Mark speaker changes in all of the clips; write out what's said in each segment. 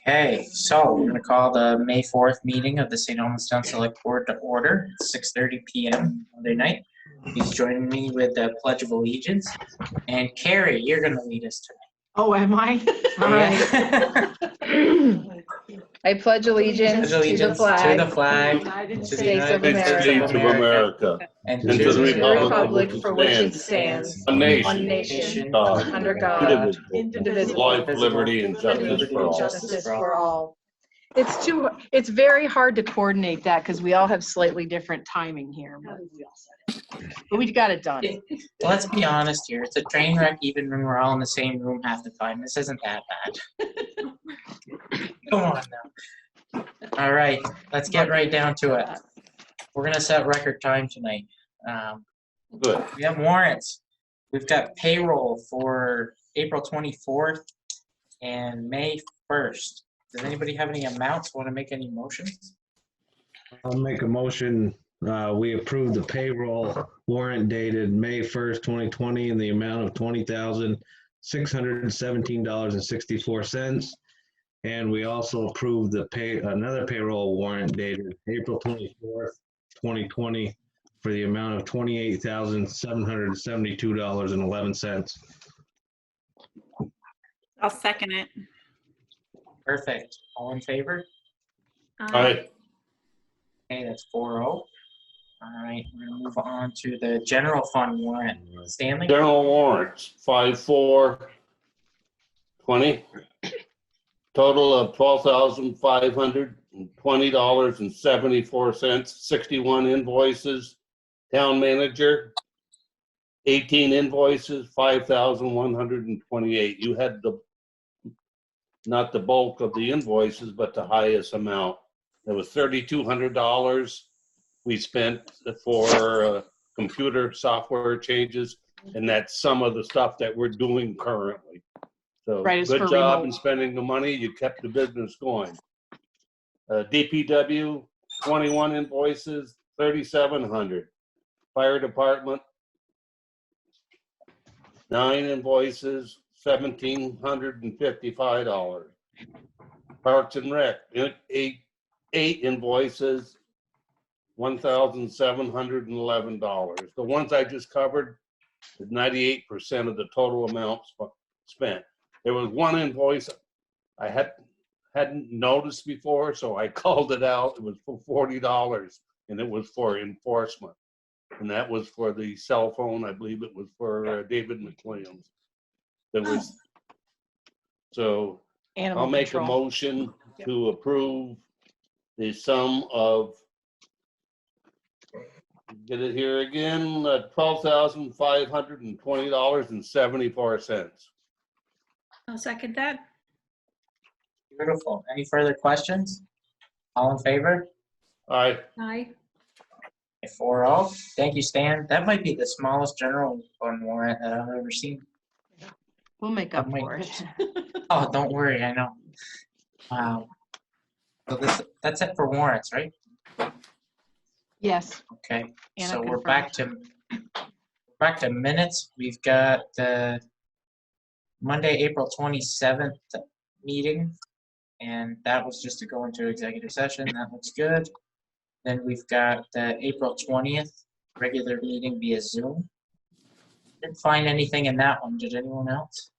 Speaker 1: Okay, so we're going to call the May 4th meeting of the St. Albans Town Selectboard to order, 6:30 p.m. Monday night. Please join me with the Pledge of Allegiance. And Carrie, you're going to lead us tonight.
Speaker 2: Oh, am I? All right. I pledge allegiance to the flag
Speaker 1: to the
Speaker 2: United
Speaker 1: States
Speaker 2: States of America,
Speaker 1: and
Speaker 2: and
Speaker 1: to
Speaker 2: to the
Speaker 1: the
Speaker 2: republic for which it stands,
Speaker 3: one
Speaker 2: one nation, under God, indivisible,
Speaker 3: life, liberty, and justice for all.
Speaker 2: justice for all. It's very hard to coordinate that because we all have slightly different timing here, but we've got it done.
Speaker 1: Let's be honest here. It's a train wreck even when we're all in the same room half the time. This isn't that bad. Come on now. All right, let's get right down to it. We're going to set record time tonight.
Speaker 3: Good.
Speaker 1: We have warrants. We've got payroll for April 24th and May 1st. Does anybody have any amounts? Want to make any motions?
Speaker 4: I'll make a motion. We approve the payroll warrant dated May 1st, 2020 in the amount of $20,617.64. And we also approve another payroll warrant dated April 24th, 2020 for the amount of $28,772.11.
Speaker 5: I'll second it.
Speaker 1: Perfect. All in favor?
Speaker 3: All right.
Speaker 1: Okay, that's 4-0. All right, we're going to move on to the general fund warrant. Stanley?
Speaker 3: General warrants, 5/4/20. Total of $12,520.74. 61 invoices. Town manager, 18 invoices, 5,128. You had not the bulk of the invoices, but the highest amount. There was $3,200 we spent for computer software changes, and that's some of the stuff that we're doing currently. So
Speaker 2: Right,
Speaker 3: good job in spending the money. You kept the business going. DPW, 21 invoices, 3,700. Fire department, 9 invoices, $1,755. Parks and Rec, 8 invoices, $1,711. The ones I just covered is 98% of the total amount spent. There was one invoice I hadn't noticed before, so I called it out. It was for $40, and it was for enforcement. And that was for the cell phone. I believe it was for David McLean. There was, so
Speaker 2: Animal
Speaker 3: I'll make
Speaker 2: control.
Speaker 3: a motion to approve the sum of, get it here again, $12,520.74.
Speaker 5: I'll second that.
Speaker 1: Beautiful. Any further questions? All in favor?
Speaker 3: All right.
Speaker 5: Aye.
Speaker 1: 4-0. Thank you, Stan. That might be the smallest general fund warrant that I've ever seen.
Speaker 2: We'll make up for it.
Speaker 1: Oh, don't worry. I know. Wow. So that's it for warrants, right?
Speaker 2: Yes.
Speaker 1: Okay.
Speaker 2: Anna
Speaker 1: So we're
Speaker 2: confirmed.
Speaker 1: back to minutes. We've got the Monday, April 27th meeting, and that was just to go into executive session. That looks good. Then we've got the April 20th regular meeting via Zoom. Didn't find anything in that one. Did anyone else?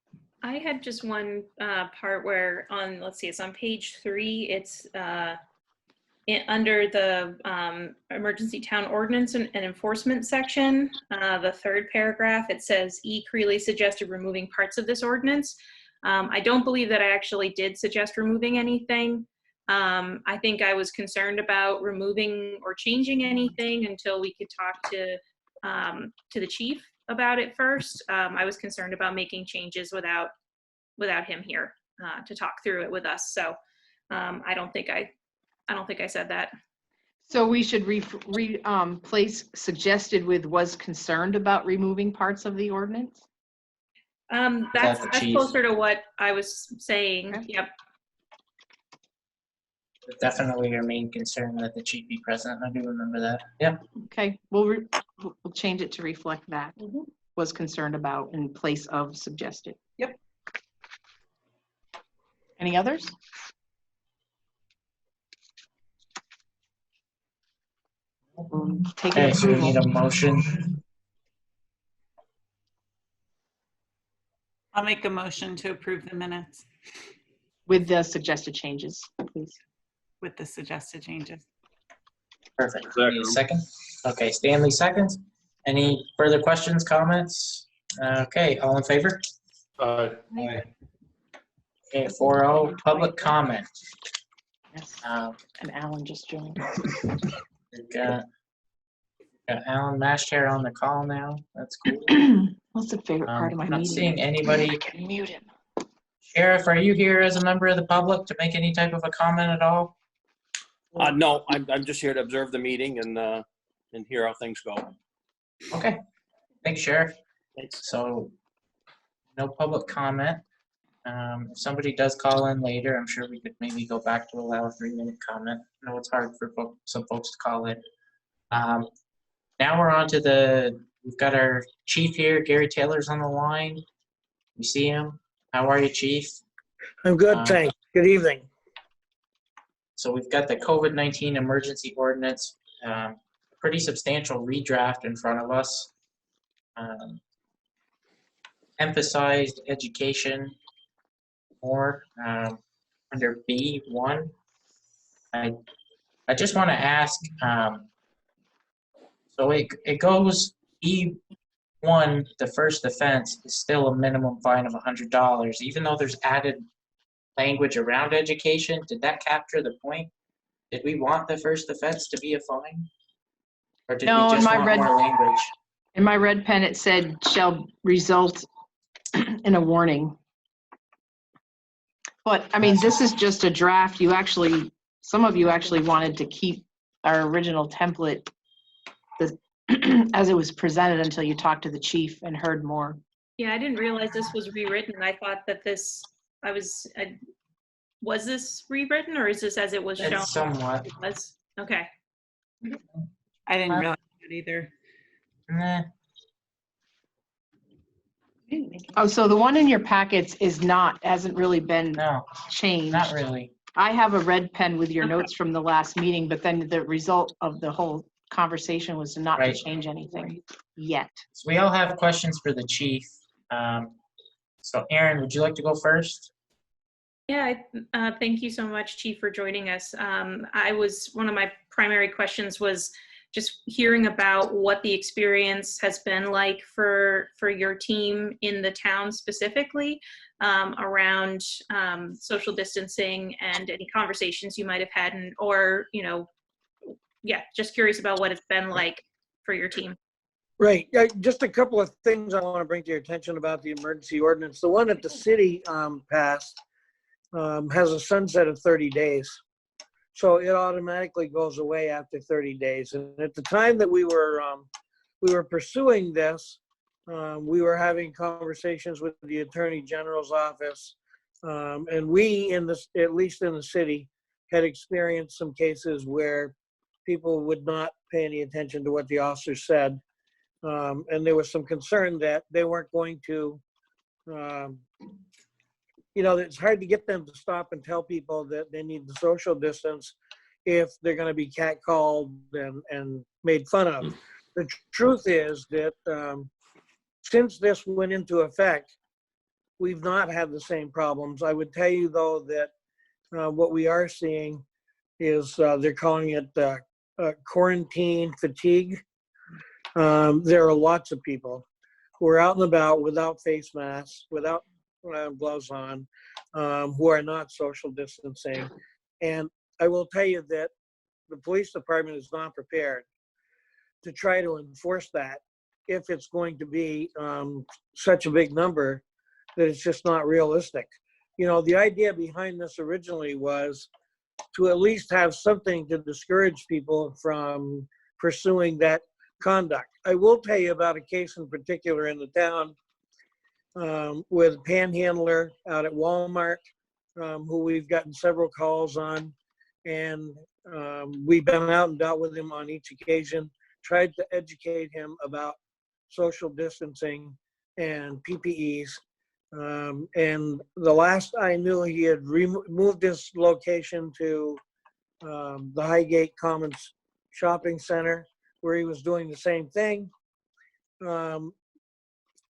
Speaker 5: I had just one part where let's see, it's on page 3. It's under the emergency town ordinance and enforcement section, the 3rd paragraph, it says E. Creeley suggested removing parts of this ordinance. I don't believe that I actually did suggest removing anything. I think I was concerned about removing or changing anything until we could talk to the chief about it first. I was concerned about making changes without him here to talk through it with us. So I don't think I said that.
Speaker 2: So we should replace suggested with was concerned about removing parts of the ordinance?
Speaker 5: That's
Speaker 1: chief?
Speaker 5: closer to what I was saying.
Speaker 2: Okay.
Speaker 5: Yep.
Speaker 1: Definitely your main concern that the chief be present. I do remember that. Yep.
Speaker 2: Okay, we'll change it to reflect that. Was concerned about in place of suggested. Yep. Any others? Take
Speaker 1: Okay,
Speaker 2: an
Speaker 1: so we need a
Speaker 2: approval
Speaker 1: motion.
Speaker 6: I'll make a motion to approve the minutes
Speaker 2: with the suggested changes, please.
Speaker 6: with the suggested changes.
Speaker 1: Perfect. Need a second? Okay, Stanley seconds. Any further questions, comments? Okay, all in favor?
Speaker 3: Aye.
Speaker 1: Okay, 4-0, public comment.
Speaker 2: Yes.
Speaker 1: Um,
Speaker 2: And Alan just joined.
Speaker 1: We've got Alan Mashhair on the call now. That's cool.
Speaker 2: What's the favorite part of my
Speaker 1: I'm not
Speaker 2: meeting?
Speaker 1: seeing anybody.
Speaker 2: I can mute him.
Speaker 1: Sheriff, are you here as a member of the public to make any type of a comment at all?
Speaker 7: No, I'm just here to observe the meeting and hear how things go.
Speaker 1: Okay, thanks, Sheriff.
Speaker 7: Thanks.
Speaker 1: So, no public comment. If somebody does call in later, I'm sure we could maybe go back to allow a 3-minute comment. I know it's hard for some folks to call in. Now we're on to we've got our chief here, Gary Taylor's on the line. You see him? How are you, chief?
Speaker 8: I'm good, thanks. Good evening.
Speaker 1: So we've got the COVID-19 emergency ordinance, pretty substantial redraft in front of us. Emphasized education more under B1. I just want to ask, so it goes E1, the first offense is still a minimum fine of $100, even though there's added language around education. Did that capture the point? Did we want the first offense to be a fine? Or did
Speaker 2: No,
Speaker 1: we
Speaker 2: in
Speaker 1: just
Speaker 2: my
Speaker 1: want
Speaker 2: red-
Speaker 1: more language?
Speaker 2: In my red pen, it said shall result in a warning. But, I mean, this is just a draft. Some of you actually wanted to keep our original template as it was presented until you talked to the chief and heard more.
Speaker 5: Yeah, I didn't realize this was rewritten. I thought that was this rewritten or is this as it was shown?
Speaker 1: It's somewhat.
Speaker 5: It was? Okay.
Speaker 6: I didn't realize that either.
Speaker 1: Nah,
Speaker 2: Oh, so the one in your packets hasn't really been
Speaker 1: no,
Speaker 2: changed.
Speaker 1: not really.
Speaker 2: I have a red pen with your
Speaker 5: Okay.
Speaker 2: notes from the last meeting, but then the result of the whole conversation was not to
Speaker 1: Right.
Speaker 2: change anything yet.
Speaker 1: So we all have questions for the chief. So Aaron, would you like to go first?
Speaker 5: Yeah, thank you so much, Chief, for joining us. One of my primary questions was just hearing about what the experience has been like for your team in the town specifically around social distancing and any conversations you might have had, just curious about what it's been like for your team.
Speaker 8: Right. Just a couple of things I want to bring to your attention about the emergency ordinance. The one that the city passed has a sunset of 30 days. So it automatically goes away after 30 days. And at the time that we were pursuing this, we were having conversations with the Attorney General's office. And we, at least in the city, had experienced some cases where people would not pay any attention to what the officer said. And there was some concern that they weren't going to, it's hard to get them to stop and tell people that they need the social distance if they're going to be catcalled and made fun of. The truth is that since this went into effect, we've not had the same problems. I would tell you, though, that what we are seeing is they're calling it quarantine fatigue. There are lots of people who are out and about without face masks, without gloves on, who are not social distancing. And I will tell you that the police department is not prepared to try to enforce that if it's going to be such a big number that it's just not realistic. The idea behind this originally was to at least have something to discourage people from pursuing that conduct. I will tell you about a case in particular in the town with a panhandler out at Walmart, who we've gotten several calls on, and we've been out and dealt with him on each occasion, tried to educate him about social distancing and PPEs. And the last I knew, he had moved his location to the Highgate Commons Shopping Center. where he was doing the same thing.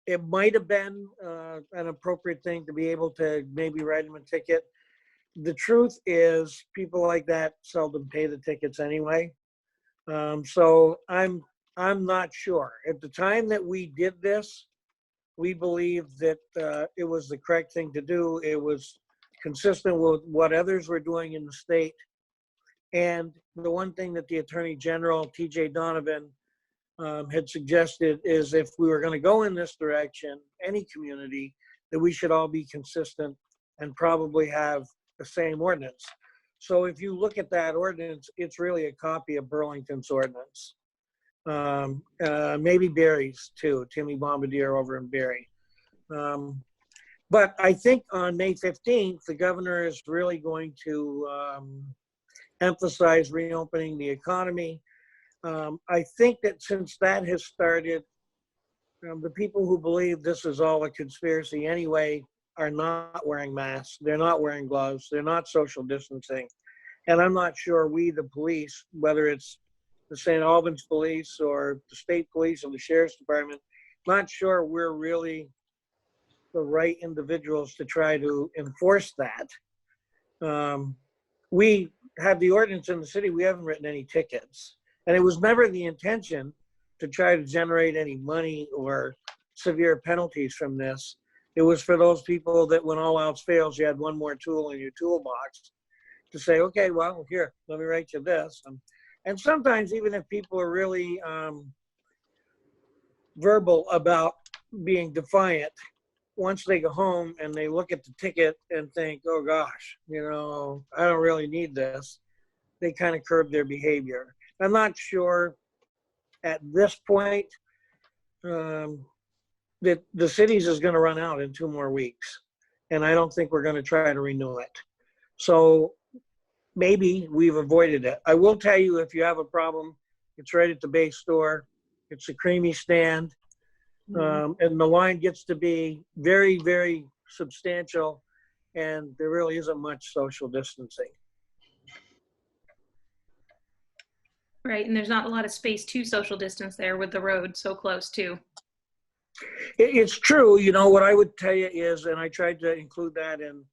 Speaker 8: It might have been an appropriate thing to be able to maybe write him a ticket. The truth is, people like that seldom pay the tickets anyway. So I'm not sure. At the time that we did this, we believed that it was the correct thing to do. It was consistent with what others were doing in the state. And the one thing that the Attorney General, T.J. Donovan, had suggested is if we were going to go in this direction, any community, that we should all be consistent and probably have the same ordinance. So if you look at that ordinance, it's really a copy of Burlington's ordinance. Maybe Barry's too, Timmy Bombardier over in Barry. But I think on May 15th, the governor is really going to emphasize reopening the economy. I think that since that has started, the people who believe this is all a conspiracy anyway are not wearing masks. They're not wearing gloves. They're not social distancing. And I'm not sure we, the police, whether it's the St. Albans Police or the state police or the sheriff's department, not sure we're really the right individuals to try to enforce that. We have the ordinance in the city. We haven't written any tickets. And it was never the intention to try to generate any money or severe penalties from this. It was for those people that when all else fails, you had one more tool in your toolbox to say, okay, well, here, let me write you this. And sometimes even if people are really verbal about being defiant, once they go home and they look at the ticket and think, oh gosh, you know, I don't really need this, they kind of curb their behavior. I'm not sure at this point that the cities is going to run out in 2 more weeks. And I don't think we're going to try to renew it. So maybe we've avoided it. I will tell you, if you have a problem, it's right at the base store. It's a creamy stand. And the line gets to be very, very substantial. And there really isn't much social distancing.
Speaker 5: Right, and there's not a lot of space to social distance there with the road so close too.
Speaker 8: It's true. You know, what I would tell you is, and I tried to include that in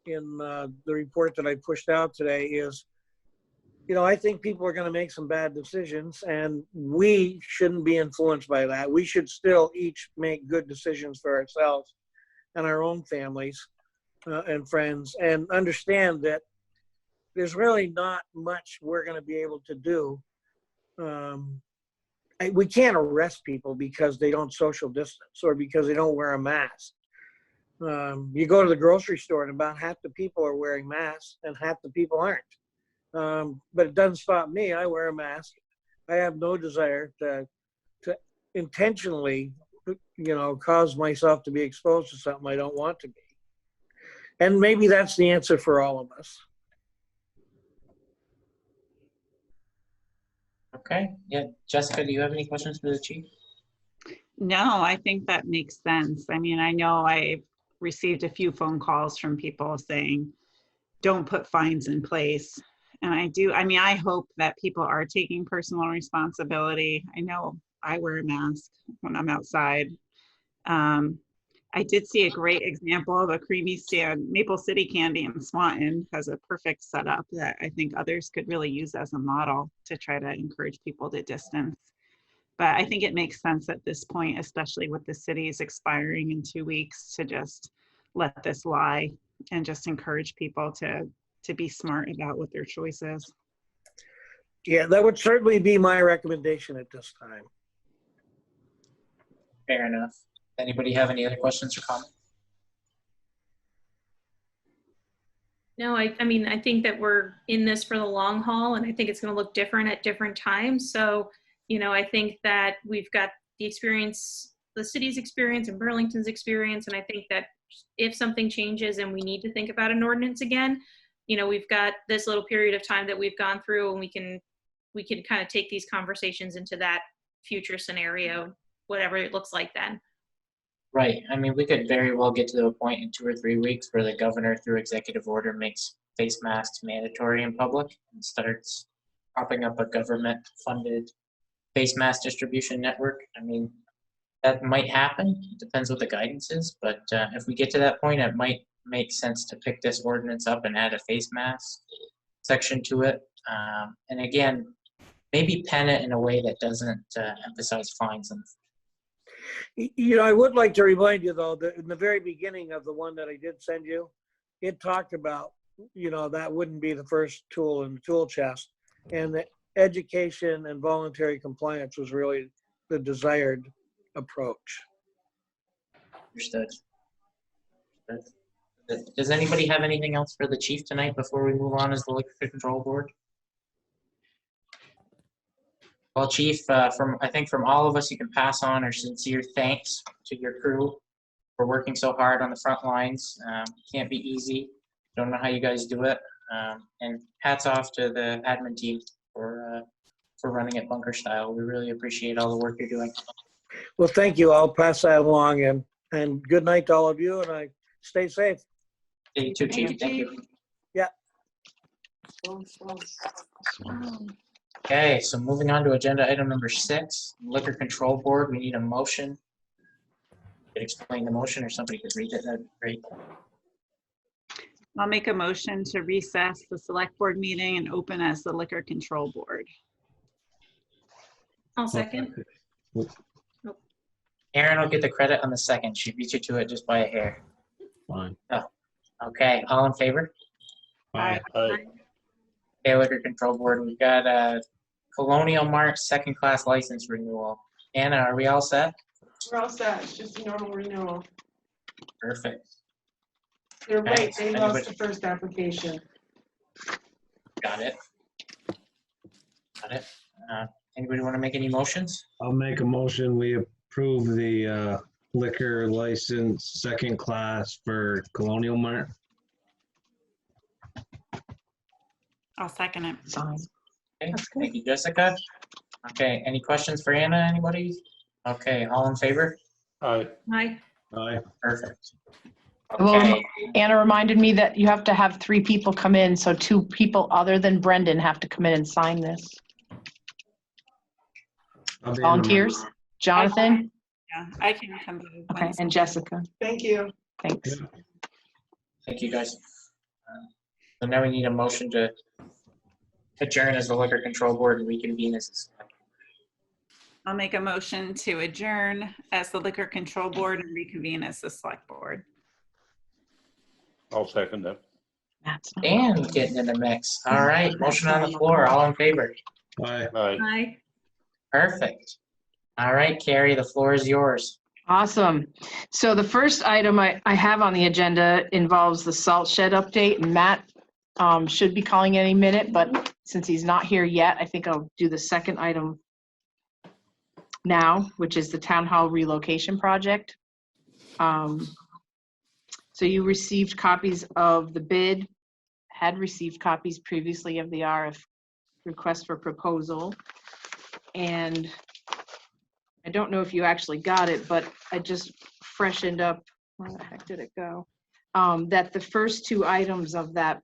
Speaker 8: the report that I pushed out today, is, you know, I think people are going to make some bad decisions, and we shouldn't be influenced by that. We should still each make good decisions for ourselves and our own families and friends, and understand that there's really not much we're going to be able to do. We can't arrest people because they don't social distance or because they don't wear a mask. You go to the grocery store and about half the people are wearing masks and half the people aren't. But it doesn't stop me. I wear a mask. I have no desire to intentionally, you know, cause myself to be exposed to something I don't want to be. And maybe that's the answer for all of us.
Speaker 1: Okay, yeah, Jessica, do you have any questions for the chief?
Speaker 6: No, I think that makes sense. I mean, I know I've received a few phone calls from people saying, don't put fines in place. And I hope that people are taking personal responsibility. I know I wear a mask when I'm outside. I did see a great example of a creamy stand. Maple City Candy in Swanton has a perfect setup that I think others could really use as a model to try to encourage people to distance. But I think it makes sense at this point, especially with the cities expiring in 2 weeks, to just let this lie and just encourage people to be smart about what their choice is.
Speaker 8: Yeah, that would certainly be my recommendation at this time.
Speaker 1: Fair enough. Anybody have any other questions or comments?
Speaker 5: No, I mean, I think that we're in this for the long haul, and I think it's going to look different at different times. So, you know, I think that we've got the experience, the city's experience and Burlington's experience. And I think that if something changes and we need to think about an ordinance again, you know, we've got this little period of time that we've gone through, and we can kind of take these conversations into that future scenario, whatever it looks like then.
Speaker 1: Right. I mean, we could very well get to the point in 2 or 3 weeks where the governor, through executive order, makes face masks mandatory in public and starts propping up a government-funded face mask distribution network. I mean, that might happen. It depends what the guidance is, but if we get to that point, it might make sense to pick this ordinance up and add a face mask section to it. And again, maybe pen it in a way that doesn't emphasize fines.
Speaker 8: You know, I would like to remind you though, that in the very beginning of the one that I did send you, it talked about, you know, that wouldn't be the first tool in the tool chest. And the education and voluntary compliance was really the desired approach.
Speaker 1: Understood. Does anybody have anything else for the chief tonight before we move on as the liquor control board? Well, chief, I think from all of us, you can pass on our sincere thanks to your crew for working so hard on the front lines. Can't be easy. Don't know how you guys do it. And hats off to the admin team for running it bunker style. We really appreciate all the work you're doing.
Speaker 8: Well, thank you. I'll pass that along, and good night to all of you, and I stay safe.
Speaker 1: Yeah, you too, chief. Thank you.
Speaker 8: Yeah.
Speaker 1: Okay, so moving on to agenda item number 6, liquor control board. We need a motion. Could explain the motion, or somebody could read it. That'd be great.
Speaker 6: I'll make a motion to recess the select board meeting and open as the liquor control board.
Speaker 5: I'll second.
Speaker 1: Aaron will get the credit on the second. She beat you to it just by a hair.
Speaker 4: Fine.
Speaker 1: Okay, all in favor?
Speaker 4: Aye.
Speaker 1: Okay, liquor control board. We've got a Colonial Mart second class license renewal. Anna, are we all set?
Speaker 9: We're all set. It's just a normal renewal.
Speaker 1: Perfect.
Speaker 9: They're
Speaker 1: Okay,
Speaker 9: right. They
Speaker 1: anybody-
Speaker 9: lost the first application.
Speaker 1: Got it. Got it. Anybody want to make any motions?
Speaker 4: I'll make a motion. We approve the liquor license second class for Colonial Mart.
Speaker 6: I'll second it.
Speaker 2: Fine.
Speaker 1: Okay, thank you, Jessica. Okay, any questions for Anna, anybody? Okay, all in favor?
Speaker 3: Aye.
Speaker 5: Aye.
Speaker 4: Aye.
Speaker 1: Perfect.
Speaker 2: Well,
Speaker 1: Okay,
Speaker 2: Anna reminded me that you have to have 3 people come in, so 2 people other than Brendan have to come in and sign this.
Speaker 4: I'll be in the-
Speaker 2: Volunteers? Jonathan?
Speaker 6: Yeah, I can come to
Speaker 2: Okay,
Speaker 6: Wednesday.
Speaker 2: and Jessica.
Speaker 9: Thank you.
Speaker 2: Thanks.
Speaker 1: thank you, guys. So now we need a motion to adjourn as the liquor control board and reconvene as the select.
Speaker 6: I'll make a motion to adjourn as the liquor control board and reconvene as the select board.
Speaker 3: I'll second that.
Speaker 2: That's not-
Speaker 1: Dan's getting in the mix. All right, motion on the floor. All in favor?
Speaker 4: Aye.
Speaker 3: Aye.
Speaker 5: Aye.
Speaker 1: Perfect. All right, Carrie, the floor is yours.
Speaker 2: Awesome. So the first item I have on the agenda involves the salt shed update, and Matt should be calling any minute, but since he's not here yet, I think I'll do the second item now, which is the town hall relocation project. So you received copies of the bid, had received copies previously of the RF request for proposal. And I don't know if you actually got it, but I just freshened up, where the heck did it go? That the first 2 items of that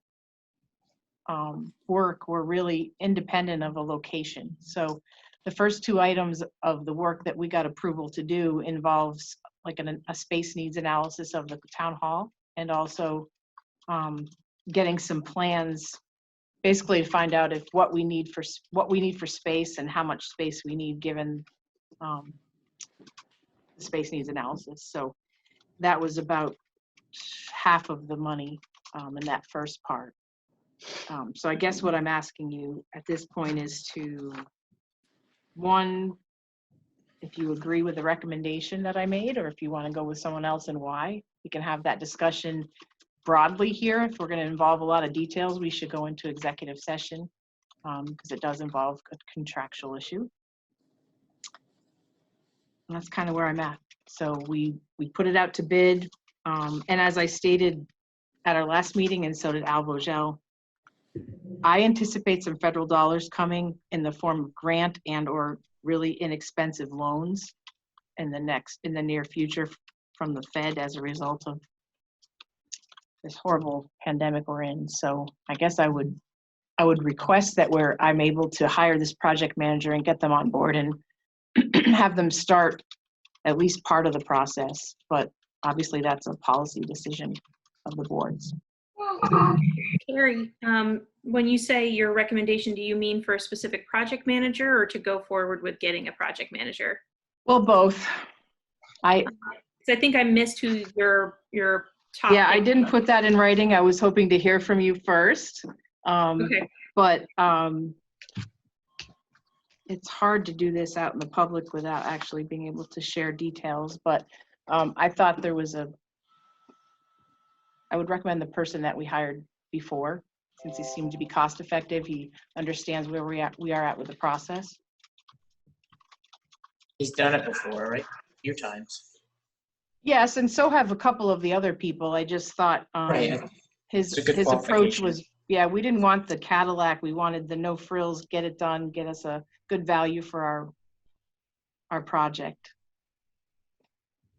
Speaker 2: work were really independent of a location. So the first 2 items of the work that we got approval to do involves like a space needs analysis of the town hall, and also getting some plans, basically to find out if what we need for space and how much space we need given the space needs analysis. So that was about half of the money in that first part. So I guess what I'm asking you at this point is to, 1, if you agree with the recommendation that I made, or if you want to go with someone else and why. We can have that discussion broadly here. If we're going to involve a lot of details, we should go into executive session because it does involve a contractual issue. And that's kind of where I'm at. So we put it out to bid. And as I stated at our last meeting, and so did Al Vogel, I anticipate some federal dollars coming in the form of grant and or really inexpensive loans in the near future from the Fed as a result of this horrible pandemic we're in. So I guess I would request that I'm able to hire this project manager and get them on board and have them start at least part of the process, but obviously that's a policy decision of the boards.
Speaker 5: Carrie, when you say your recommendation, do you mean for a specific project manager or to go forward with getting a project manager?
Speaker 2: Well, both.
Speaker 5: 'Cause I think I missed who your top.
Speaker 2: Yeah, I didn't put that in writing. I was hoping to hear from you first.
Speaker 5: Okay.
Speaker 2: But it's hard to do this out in the public without actually being able to share details. But I thought there was I would recommend the person that we hired before, since he seemed to be cost effective. He understands where we are at with the process.
Speaker 1: He's done it before, right? A few times.
Speaker 2: Yes, and so have a couple of the other people. I just thought
Speaker 1: Right.
Speaker 2: his
Speaker 1: It's a good
Speaker 2: approach
Speaker 1: qualification.
Speaker 2: was, yeah, we didn't want the Cadillac. We wanted the no frills, get it done, get us a good value for our project.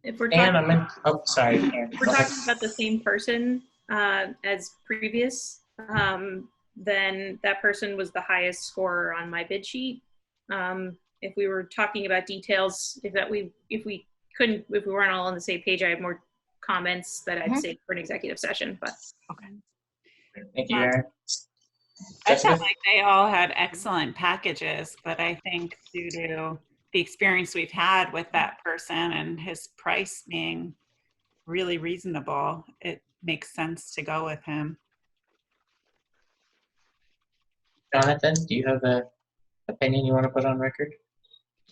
Speaker 5: If we're
Speaker 1: And
Speaker 5: talking,
Speaker 1: I'm in, oh, sorry. Aaron,
Speaker 5: if we're
Speaker 1: go ahead.
Speaker 5: talking about the same person as previous, then that person was the highest scorer on my bid sheet. If we were talking about details, if we weren't all on the same page, I have more comments that I'd save for an executive session, but.
Speaker 2: Okay.
Speaker 1: Thank you, Aaron.
Speaker 6: I
Speaker 1: Jessica?
Speaker 6: felt like they all had excellent packages, but I think due to the experience we've had with that person and his price being really reasonable, it makes sense to go with him.
Speaker 1: Jonathan, do you have an opinion you want to put on record?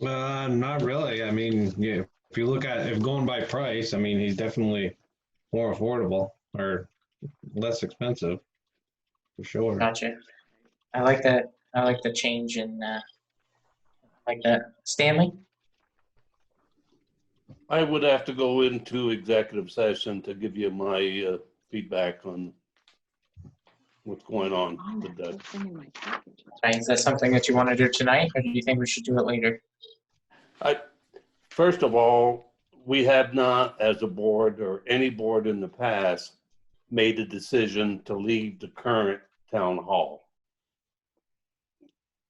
Speaker 4: Not really. I mean, yeah, if you look at, if going by price, I mean, he's definitely more affordable or less expensive, for sure.
Speaker 1: Gotcha. I like that. I like the change in, like that. Stanley?
Speaker 3: I would have to go into executive session to give you my feedback on what's going on with that.
Speaker 1: Right, is that something that you want to do tonight, or do you think we should do it later?
Speaker 3: First of all, we have not, as a board or any board in the past, made a decision to leave the current town hall.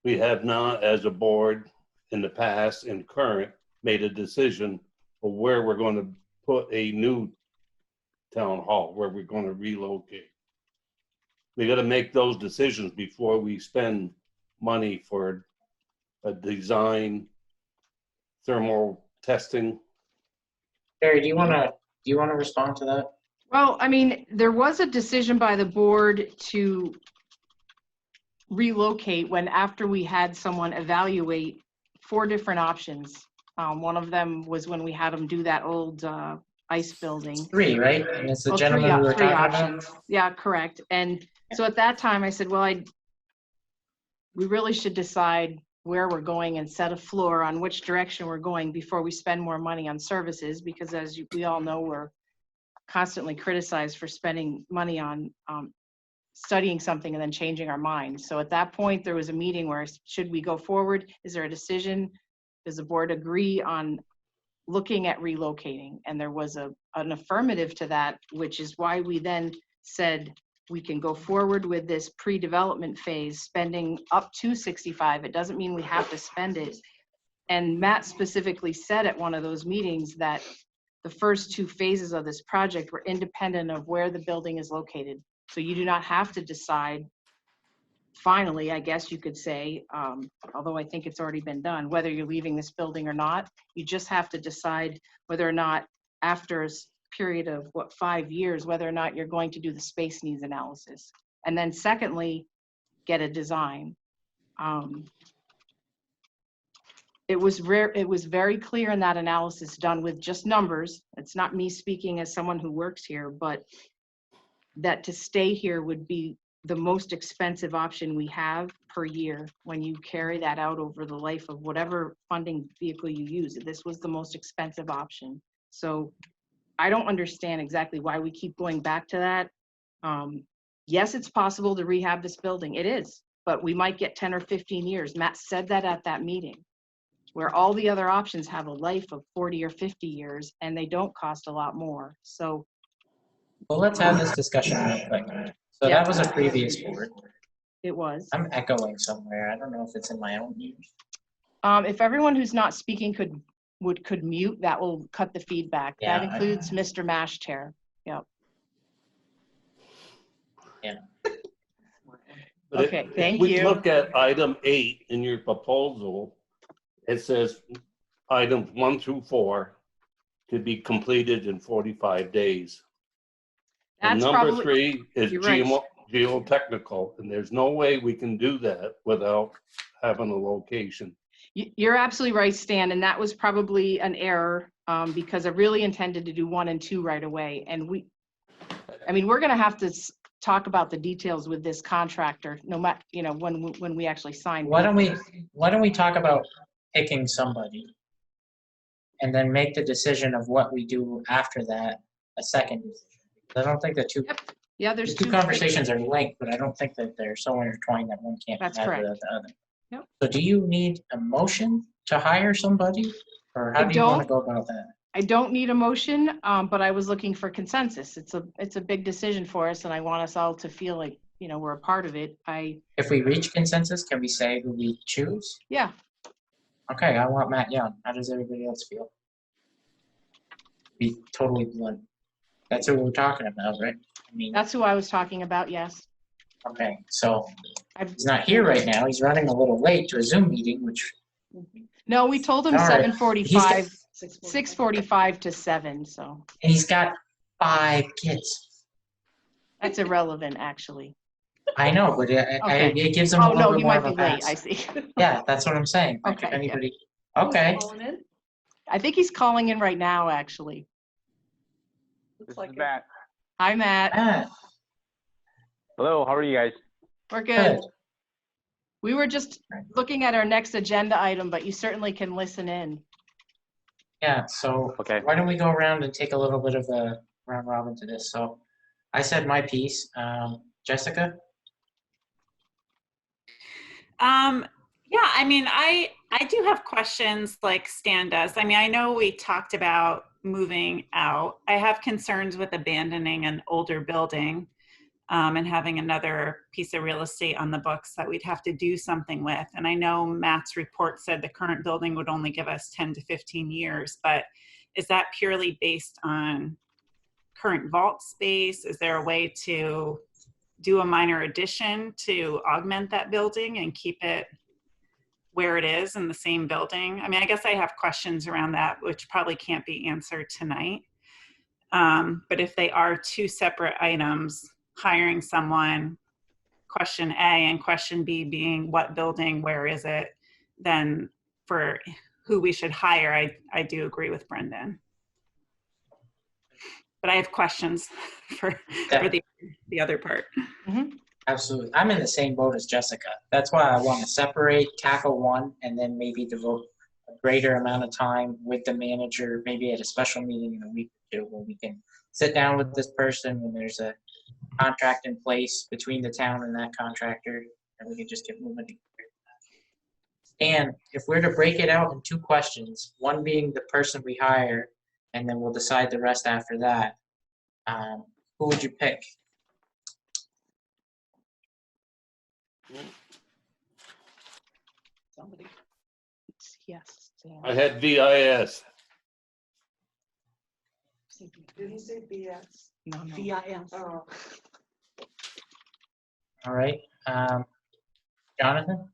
Speaker 3: We have not, as a board in the past and current, made a decision of where we're going to put a new town hall, where we're going to relocate. We got to make those decisions before we spend money for a design, thermal testing.
Speaker 1: Barry, do you want to respond to that?
Speaker 2: Well, I mean, there was a decision by the board to relocate when after we had someone evaluate 4 different options. One of them was when we had them do that old ice building.
Speaker 1: 3, right? And it's the
Speaker 2: Well,
Speaker 1: gentleman we were
Speaker 2: three
Speaker 1: talking
Speaker 2: options.
Speaker 1: about?
Speaker 2: Yeah, correct. And so at that time I said, well, we really should decide where we're going and set a floor on which direction we're going before we spend more money on services, because as we all know, we're constantly criticized for spending money on studying something and then changing our minds. So at that point, there was a meeting where, should we go forward? Is there a decision? Does the board agree on looking at relocating? And there was an affirmative to that, which is why we then said we can go forward with this pre-development phase, spending up to 65. It doesn't mean we have to spend it. And Matt specifically said at one of those meetings that the first 2 phases of this project were independent of where the building is located. So you do not have to decide, finally, I guess you could say, although I think it's already been done, whether you're leaving this building or not. You just have to decide whether or not, after a period of 5 years, whether or not you're going to do the space needs analysis. And then secondly, get a design. It was very clear in that analysis done with just numbers. It's not me speaking as someone who works here, but that to stay here would be the most expensive option we have per year when you carry that out over the life of whatever funding vehicle you use. This was the most expensive option. So I don't understand exactly why we keep going back to that. Yes, it's possible to rehab this building. It is, but we might get 10 or 15 years. Matt said that at that meeting, where all the other options have a life of 40 or 50 years and they don't cost a lot more. So,
Speaker 1: Well, let's have this discussion real quick. So
Speaker 2: Yeah.
Speaker 1: that was a previous board.
Speaker 2: it was.
Speaker 1: I'm echoing somewhere. I don't know if it's in my own ears.
Speaker 2: If everyone who's not speaking could mute, that will cut the feedback.
Speaker 1: Yeah,
Speaker 2: That includes Mr. Mash Chair. Yep.
Speaker 1: Yeah.
Speaker 3: But
Speaker 2: Okay, thank
Speaker 3: if we
Speaker 2: you.
Speaker 3: look at item 8 in your proposal, it says items 1 through 4 to be completed in 45 days. And
Speaker 2: That's
Speaker 3: number
Speaker 2: probably,
Speaker 3: 3 is
Speaker 2: you're right.
Speaker 3: geotechnical, and there's no way we can do that without having a location.
Speaker 2: You're absolutely right, Stan, and that was probably an error because I really intended to do 1 and 2 right away. And we're going to have to talk about the details with this contractor, no matter, when we actually sign.
Speaker 1: Why don't
Speaker 2: papers.
Speaker 1: we talk about picking somebody and then make the decision of what we do after that a second decision. I don't think the two,
Speaker 2: Yeah,
Speaker 1: the
Speaker 2: there's
Speaker 1: two conversations are linked, but I don't think that they're so intertwined that one can't be
Speaker 2: That's
Speaker 1: had
Speaker 2: correct.
Speaker 1: without the other.
Speaker 2: Yep.
Speaker 1: So do you need a motion to hire somebody, or how
Speaker 2: I
Speaker 1: do you want to
Speaker 2: don't.
Speaker 1: go about that?
Speaker 2: I don't need a motion, but I was looking for consensus. It's a big decision for us, and I want us all to feel like, we're a part of it.
Speaker 1: If we reach consensus, can we say who we choose?
Speaker 2: Yeah,
Speaker 1: Okay, I want Matt Young. How does everybody else feel? Be totally blunt. That's who we're talking about, right? I mean,
Speaker 2: that's who I was talking about, yes.
Speaker 1: okay, so
Speaker 2: I've-
Speaker 1: he's not here right now. He's running a little late to a Zoom meeting, which,
Speaker 2: No, we told him
Speaker 1: All right.
Speaker 2: 7:45, 6:45 to 7, so
Speaker 1: and he's got 5 kids.
Speaker 2: that's irrelevant, actually.
Speaker 1: I know, but
Speaker 2: Okay.
Speaker 1: it gives him a
Speaker 2: Oh, no,
Speaker 1: little bit
Speaker 2: he
Speaker 1: more
Speaker 2: might
Speaker 1: of a
Speaker 2: be late,
Speaker 1: pass.
Speaker 2: I see.
Speaker 1: Yeah, that's what I'm saying. Like,
Speaker 2: Okay,
Speaker 1: if
Speaker 2: yeah.
Speaker 1: anybody, okay.
Speaker 9: Calling in?
Speaker 2: I think he's calling in right now, actually.
Speaker 9: Looks like it.
Speaker 10: Matt.
Speaker 2: Hi, Matt.
Speaker 1: Matt,
Speaker 10: Hello, how are you guys?
Speaker 2: We're good.
Speaker 1: good.
Speaker 2: We were just looking at our next agenda item, but you certainly can listen in.
Speaker 1: Yeah, so
Speaker 10: Okay.
Speaker 1: why don't we go around and take a little bit of a round robin to this? So I said my piece. Jessica?
Speaker 6: Yeah, I do have questions like Stan does. I know we talked about moving out. I have concerns with abandoning an older building and having another piece of real estate on the books that we'd have to do something with. And I know Matt's report said the current building would only give us 10 to 15 years, but is that purely based on current vault space? Is there a way to do a minor addition to augment that building and keep it where it is in the same building? I guess I have questions around that, which probably can't be answered tonight. But if they are 2 separate items, hiring someone, question A, and question B being what building, where is it, then for who we should hire, I do agree with Brendan. But I have questions for the other part.
Speaker 2: Mm-hmm.
Speaker 1: Absolutely. I'm in the same boat as Jessica. That's why I want to separate, tackle one, and then maybe devote a greater amount of time with the manager, maybe at a special meeting in a week or 2 where we can sit down with this person when there's a contract in place between the town and that contractor, and we can just get moving. And if we're to break it out in 2 questions, one being the person we hire, and then we'll decide the rest after that, who would you pick?
Speaker 2: Somebody. Yes. Stan.
Speaker 3: I had VIS.
Speaker 9: Did he say BS?
Speaker 2: No.
Speaker 9: BIS. Oh.
Speaker 1: All right. Jonathan?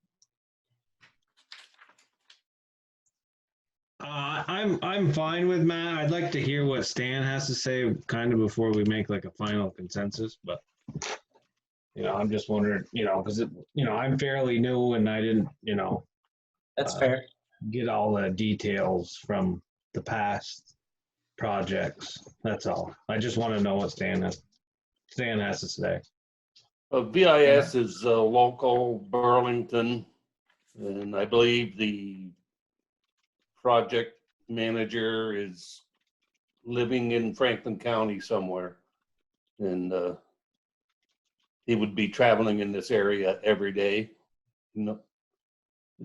Speaker 4: I'm fine with Matt. I'd like to hear what Stan has to say kind of before we make like a final consensus, but I'm just wondering, because I'm fairly new and I didn't,
Speaker 1: That's fair.
Speaker 4: get all the details from the past projects. That's all. I just want to know what Stan has to say.
Speaker 3: VIS is local Burlington, and I believe the project manager is living in Franklin County somewhere, and he would be traveling in this area every day.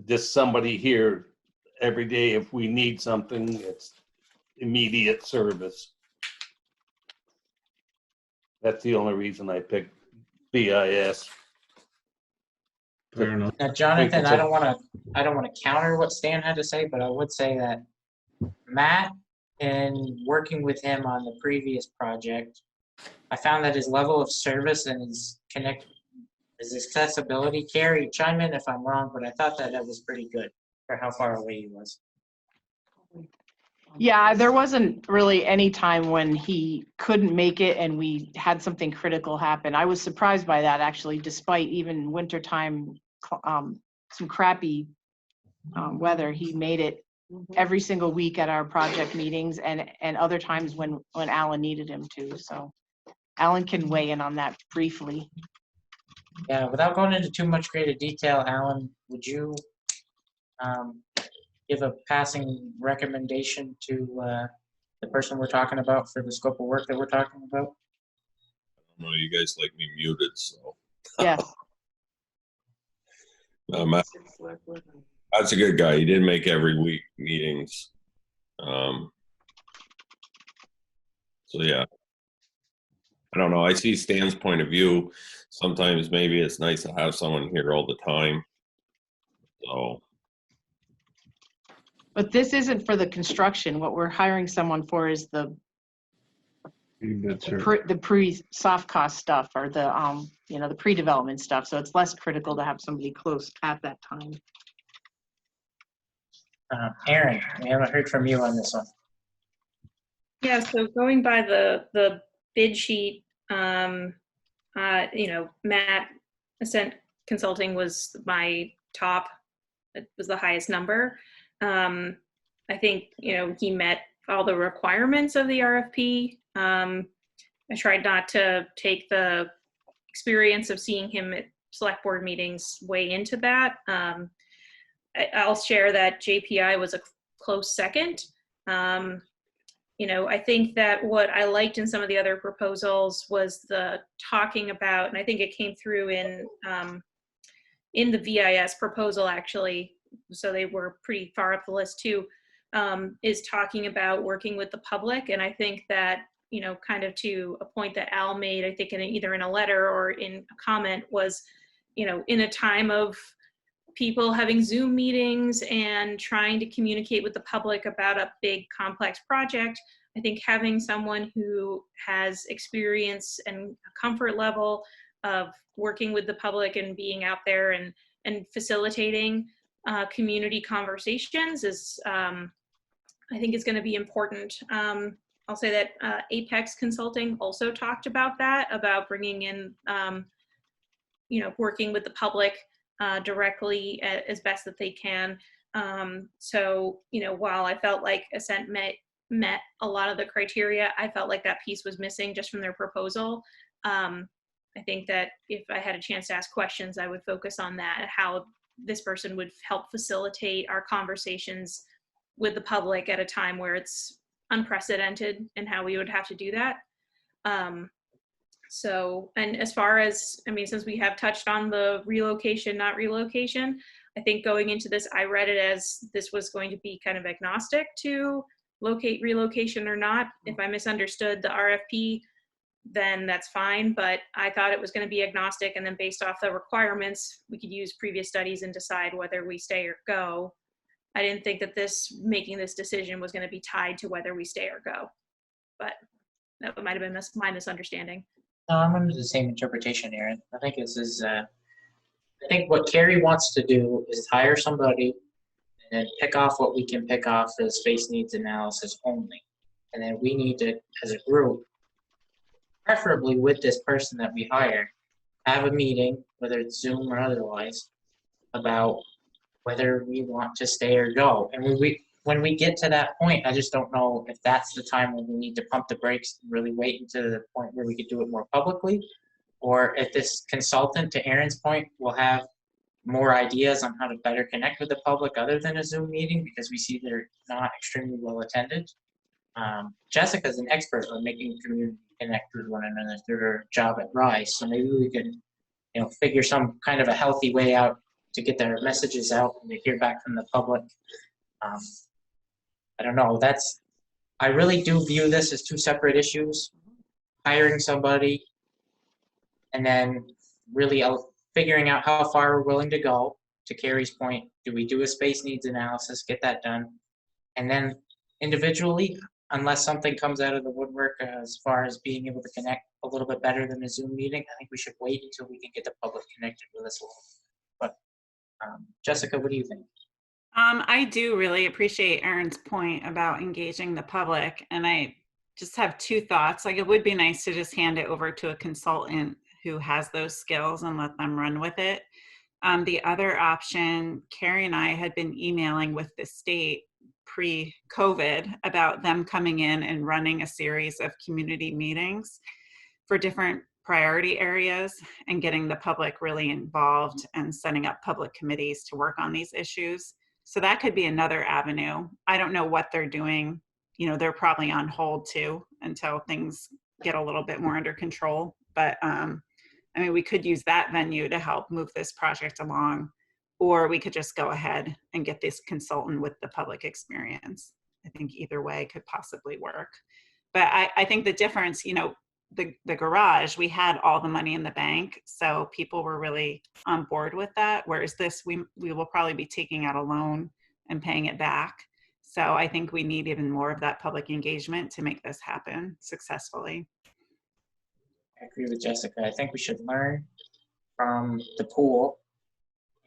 Speaker 3: Just somebody here every day. If we need something, it's immediate service. That's the only reason I picked BIS.
Speaker 4: Fair enough.
Speaker 1: Now, Jonathan,
Speaker 3: it's
Speaker 1: I
Speaker 3: a-
Speaker 1: don't want to counter what Stan had to say, but I would say that Matt, in working with him on the previous project, I found that his level of service and his accessibility, Carrie, chime in if I'm wrong, but I thought that was pretty good for how far away he was.
Speaker 2: Yeah, there wasn't really any time when he couldn't make it and we had something critical happen. I was surprised by that, actually, despite even wintertime, some crappy weather. He made it every single week at our project meetings and other times when Alan needed him to. So Alan can weigh in on that briefly.
Speaker 1: Yeah, without going into too much greater detail, Alan, would you give a passing recommendation to the person we're talking about for the scope of work that we're talking about?
Speaker 11: I don't know, you guys like me muted, so.
Speaker 2: Yes.
Speaker 11: That's a good guy. He didn't make every week meetings. So yeah. I don't know. I see Stan's point of view. Sometimes maybe it's nice to have someone here all the time. So.
Speaker 2: But this isn't for the construction. What we're hiring someone for is the pre-soft cost stuff or the, the pre-development stuff. So it's less critical to have somebody close at that time.
Speaker 1: Aaron, we haven't heard from you on this one.
Speaker 5: Yeah, so going by the bid sheet, Matt Ascent Consulting was my top. It was the highest number. I think, he met all the requirements of the RFP. I tried not to take the experience of seeing him at select board meetings way into that. I'll share that JPI was a close second. I think that what I liked in some of the other proposals was the talking about, and I think it came through in the VIS proposal actually, so they were pretty far up the list too, is talking about working with the public. And I think that, kind of to a point that Al made, I think either in a letter or in a comment was, in a time of people having Zoom meetings and trying to communicate with the public about a big complex project, I think having someone who has experience and comfort level of working with the public and being out there and facilitating community conversations is, I think is going to be important. I'll say that Apex Consulting also talked about that, about bringing in, working with the public directly as best that they can. So, while I felt like Ascent met a lot of the criteria, I felt like that piece was missing just from their proposal. I think that if I had a chance to ask questions, I would focus on that, how this person would help facilitate our conversations with the public at a time where it's unprecedented and how we would have to do that. So, and as far as, since we have touched on the relocation, not relocation, I think going into this, I read it as this was going to be kind of agnostic to relocation or not. If I misunderstood the RFP, then that's fine, but I thought it was going to be agnostic, and then based off the requirements, we could use previous studies and decide whether we stay or go. I didn't think that making this decision was going to be tied to whether we stay or go, but that might have been my misunderstanding.
Speaker 1: No, I'm under the same interpretation, Aaron. I think this is, I think what Carrie wants to do is hire somebody and then pick off what we can pick off for the space needs analysis only. And then we need to, as a group, preferably with this person that we hire, have a meeting, whether it's Zoom or otherwise, about whether we want to stay or go. And when we get to that point, I just don't know if that's the time when we need to pump the brakes and really wait until the point where we could do it more publicly, or if this consultant, to Aaron's point, will have more ideas on how to better connect with the public other than a Zoom meeting, because we see they're not extremely well attended. Jessica's an expert on making community connect with one another through her job at Rise, so maybe we can, figure some kind of a healthy way out to get their messages out and to hear back from the public. I don't know. I really do view this as two separate issues. Hiring somebody and then really figuring out how far we're willing to go. To Carrie's point, do we do a space needs analysis, get that done? And then individually, unless something comes out of the woodwork as far as being able to connect a little bit better than a Zoom meeting, I think we should wait until we can get the public connected with us a little. But Jessica, what do you think?
Speaker 6: I do really appreciate Aaron's point about engaging the public, and I just have two thoughts. Like, it would be nice to just hand it over to a consultant who has those skills and let them run with it. The other option, Carrie and I had been emailing with the state pre-COVID about them coming in and running a series of community meetings for different priority areas and getting the public really involved and setting up public committees to work on these issues. So that could be another avenue. I don't know what they're doing. You know, they're probably on hold too until things get a little bit more under control. But I mean, we could use that venue to help move this project along, or we could just go ahead and get this consultant with the public experience. I think either way could possibly work. But I think the difference, you know, the garage, we had all the money in the bank, so people were really on board with that. Whereas this, we will probably be taking out a loan and paying it back. So I think we need even more of that public engagement to make this happen successfully.
Speaker 1: I agree with Jessica. I think we should learn from the pool.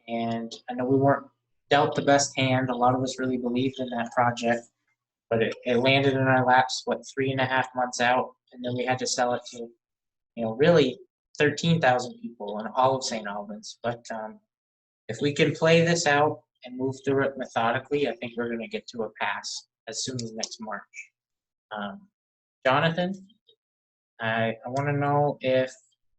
Speaker 1: And I know we weren't dealt the best hand. A lot of us really believed in that project, but it landed in our laps, what, 3.5 months out? And then we had to sell it to, you know, really 13,000 people in all of St. Albans. But if we can play this out and move through it methodically, I think we're going to get to a pass as soon as next March. Jonathan, I want to know if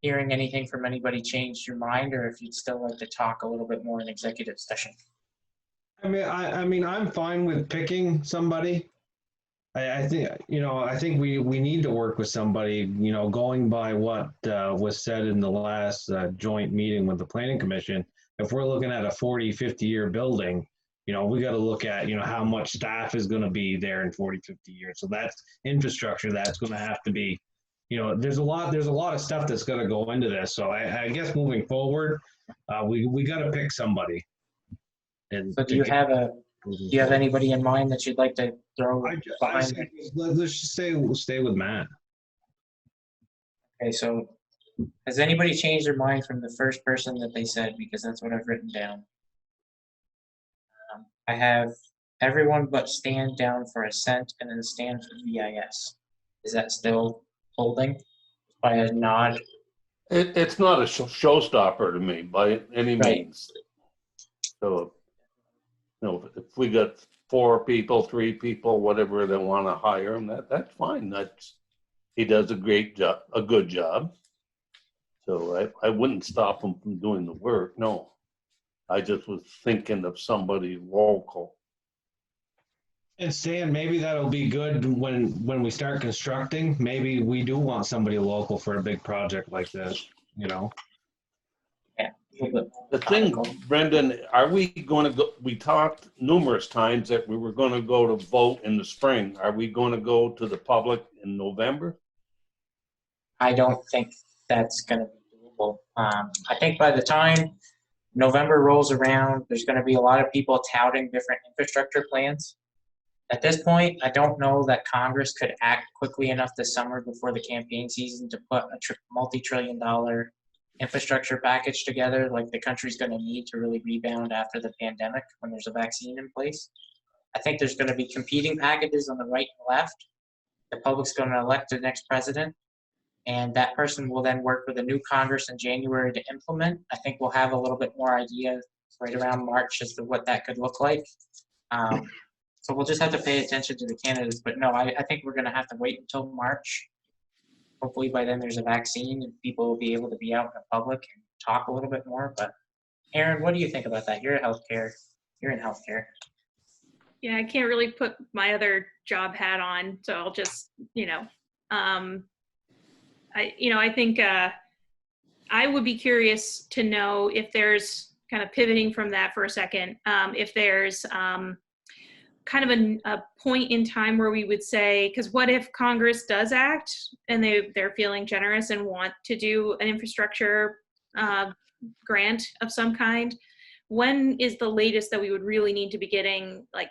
Speaker 1: hearing anything from anybody changed your mind, or if you'd still like to talk a little bit more in executive session.
Speaker 4: I mean, I'm fine with picking somebody. I think, you know, I think we need to work with somebody, you know, going by what was said in the last joint meeting with the Planning Commission. If we're looking at a 40, 50-year building, you know, we got to look at, you know, how much staff is going to be there in 40, 50 years. So that's infrastructure that's going to have to be, you know, there's a lot of stuff that's going to go into this. So I guess moving forward, we got to pick somebody. And
Speaker 1: So do you have anybody in mind that you'd like to throw behind?
Speaker 4: Let's just stay with Matt.
Speaker 1: Okay, so has anybody changed their mind from the first person that they said? Because that's what I've written down. I have everyone but Stan down for Ascent and then Stan for VIS. Is that still holding by a nod?
Speaker 3: It's not a showstopper to me by any means. So, you know, if we got 4 people, 3 people, whatever they want to hire him, that's fine. He does a great job, a good job. So I wouldn't stop him from doing the work. No, I just was thinking of somebody local.
Speaker 4: And Stan, maybe that'll be good when we start constructing. Maybe we do want somebody local for a big project like this, you know?
Speaker 1: Yeah.
Speaker 3: The thing, Brendan, are we going to go, we talked numerous times that we were going to go to vote in the spring. Are we going to go to the public in November?
Speaker 1: I don't think that's going to be doable. I think by the time November rolls around, there's going to be a lot of people touting different infrastructure plans. At this point, I don't know that Congress could act quickly enough this summer before the campaign season to put a multi-trillion-dollar infrastructure package together like the country's going to need to really rebound after the pandemic when there's a vaccine in place. I think there's going to be competing packages on the right and left. The public's going to elect the next president, and that person will then work with a new Congress in January to implement. I think we'll have a little bit more idea right around March as to what that could look like. So we'll just have to pay attention to the candidates. But no, I think we're going to have to wait until March. Hopefully by then there's a vaccine and people will be able to be out in the public and talk a little bit more. But Aaron, what do you think about that? You're in healthcare.
Speaker 5: Yeah, I can't really put my other job hat on, so I'll just, you know, I think I would be curious to know if there's, kind of pivoting from that for a second, if there's kind of a point in time where we would say, because what if Congress does act and they're feeling generous and want to do an infrastructure grant of some kind, when is the latest that we would really need to be getting, like,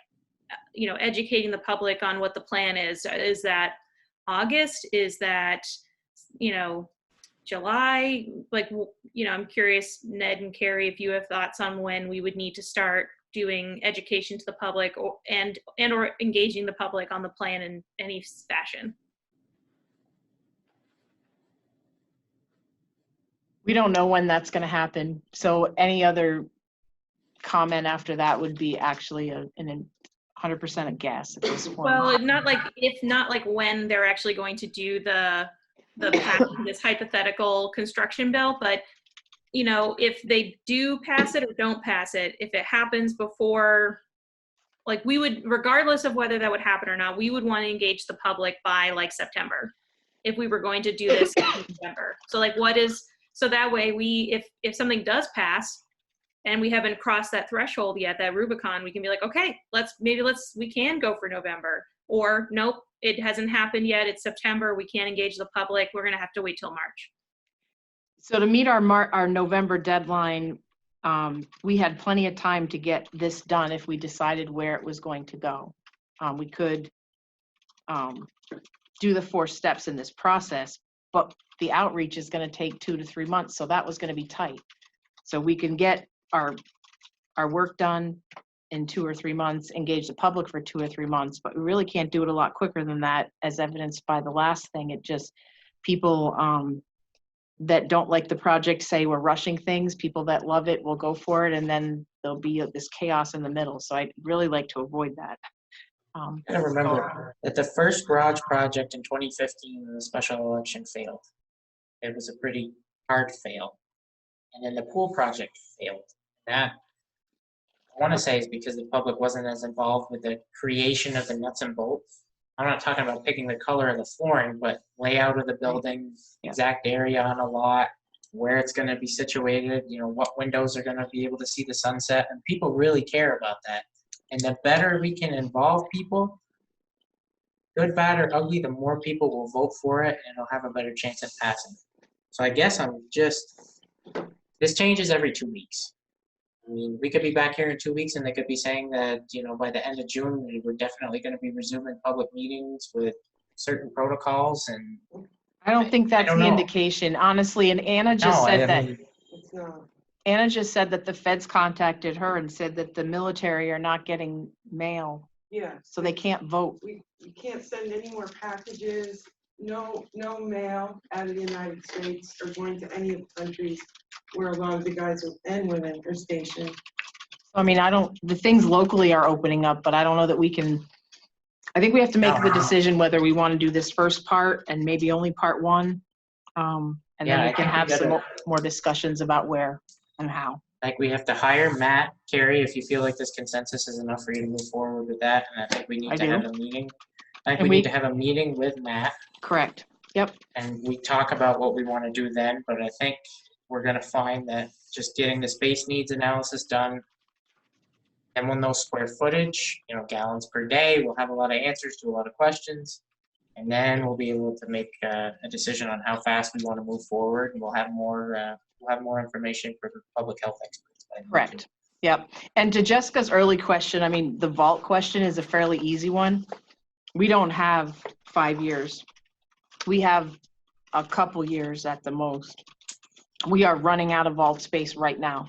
Speaker 5: educating the public on what the plan is? Is that August? Is that, July? Like, I'm curious, Ned and Carrie, if you have thoughts on when we would need to start doing education to the public or engaging the public on the plan in any fashion.
Speaker 2: We don't know when that's going to happen. So any other comment after that would be actually a 100% a guess at this point.
Speaker 5: Well, not like when they're actually going to do this hypothetical construction bill, but if they do pass it or don't pass it, if it happens before, like, we would, regardless of whether that would happen or not, we would want to engage the public by like September if we were going to do this in November. So that way if something does pass and we haven't crossed that threshold yet, that Rubicon, we can be like, okay, we can go for November, or nope, it hasn't happened yet. It's September. We can't engage the public. We're going to have to wait till March.
Speaker 2: So to meet our November deadline, we had plenty of time to get this done if we decided where it was going to go. We could do the 4 steps in this process, but the outreach is going to take 2 to 3 months. So that was going to be tight. So we can get our work done in 2 or 3 months, engage the public for 2 or 3 months, but we really can't do it a lot quicker than that, as evidenced by the last thing. It just, people that don't like the project say we're rushing things. People that love it will go for it, and then there'll be this chaos in the middle. So I'd really like to avoid that.
Speaker 1: I remember that the first garage project in 2015, the special election failed. It was a pretty hard fail. And then the pool project failed. That, I want to say, is because the public wasn't as involved with the creation of the nuts and bolts. I'm not talking about picking the color of the flooring, but layout of the building, exact area on a lot, where it's going to be situated, what windows are going to be able to see the sunset. And people really care about that. And the better we can involve people, good, bad, or ugly, the more people will vote for it, and it'll have a better chance of passing. So I guess this changes every 2 weeks. I mean, we could be back here in 2 weeks and they could be saying that, by the end of June, we're definitely going to be resuming public meetings with certain protocols. And
Speaker 2: I don't think that's the indication, honestly. And Anna just said that.
Speaker 9: It's not.
Speaker 2: Anna just said that the feds contacted her and said that the military are not getting mail,
Speaker 9: Yeah.
Speaker 2: so they can't vote.
Speaker 9: We can't send any more packages. No mail out of the United States or going to any of the countries where a lot of the guys and women are stationed.
Speaker 2: I mean, the things locally are opening up, but I don't know that we can, I think we have to make the decision whether we want to do this first part and maybe only part 1. And then we can have some more discussions about where and how.
Speaker 1: Like, we have to hire Matt, Carrie, if you feel like this consensus is enough for you to move forward with that. And I think we need to have a meeting. I think we need to have a meeting with Matt.
Speaker 2: Correct. Yep.
Speaker 1: And we talk about what we want to do then, but I think we're going to find that just getting the space needs analysis done, and we'll know square footage, gallons per day. We'll have a lot of answers to a lot of questions, and then we'll be able to make a decision on how fast we want to move forward. And we'll have more information for the public health experts.
Speaker 2: Correct. Yep. And to Jessica's early question, I mean, the vault question is a fairly easy one. We don't have 5 years. We have a couple years at the most. We are running out of vault space right now.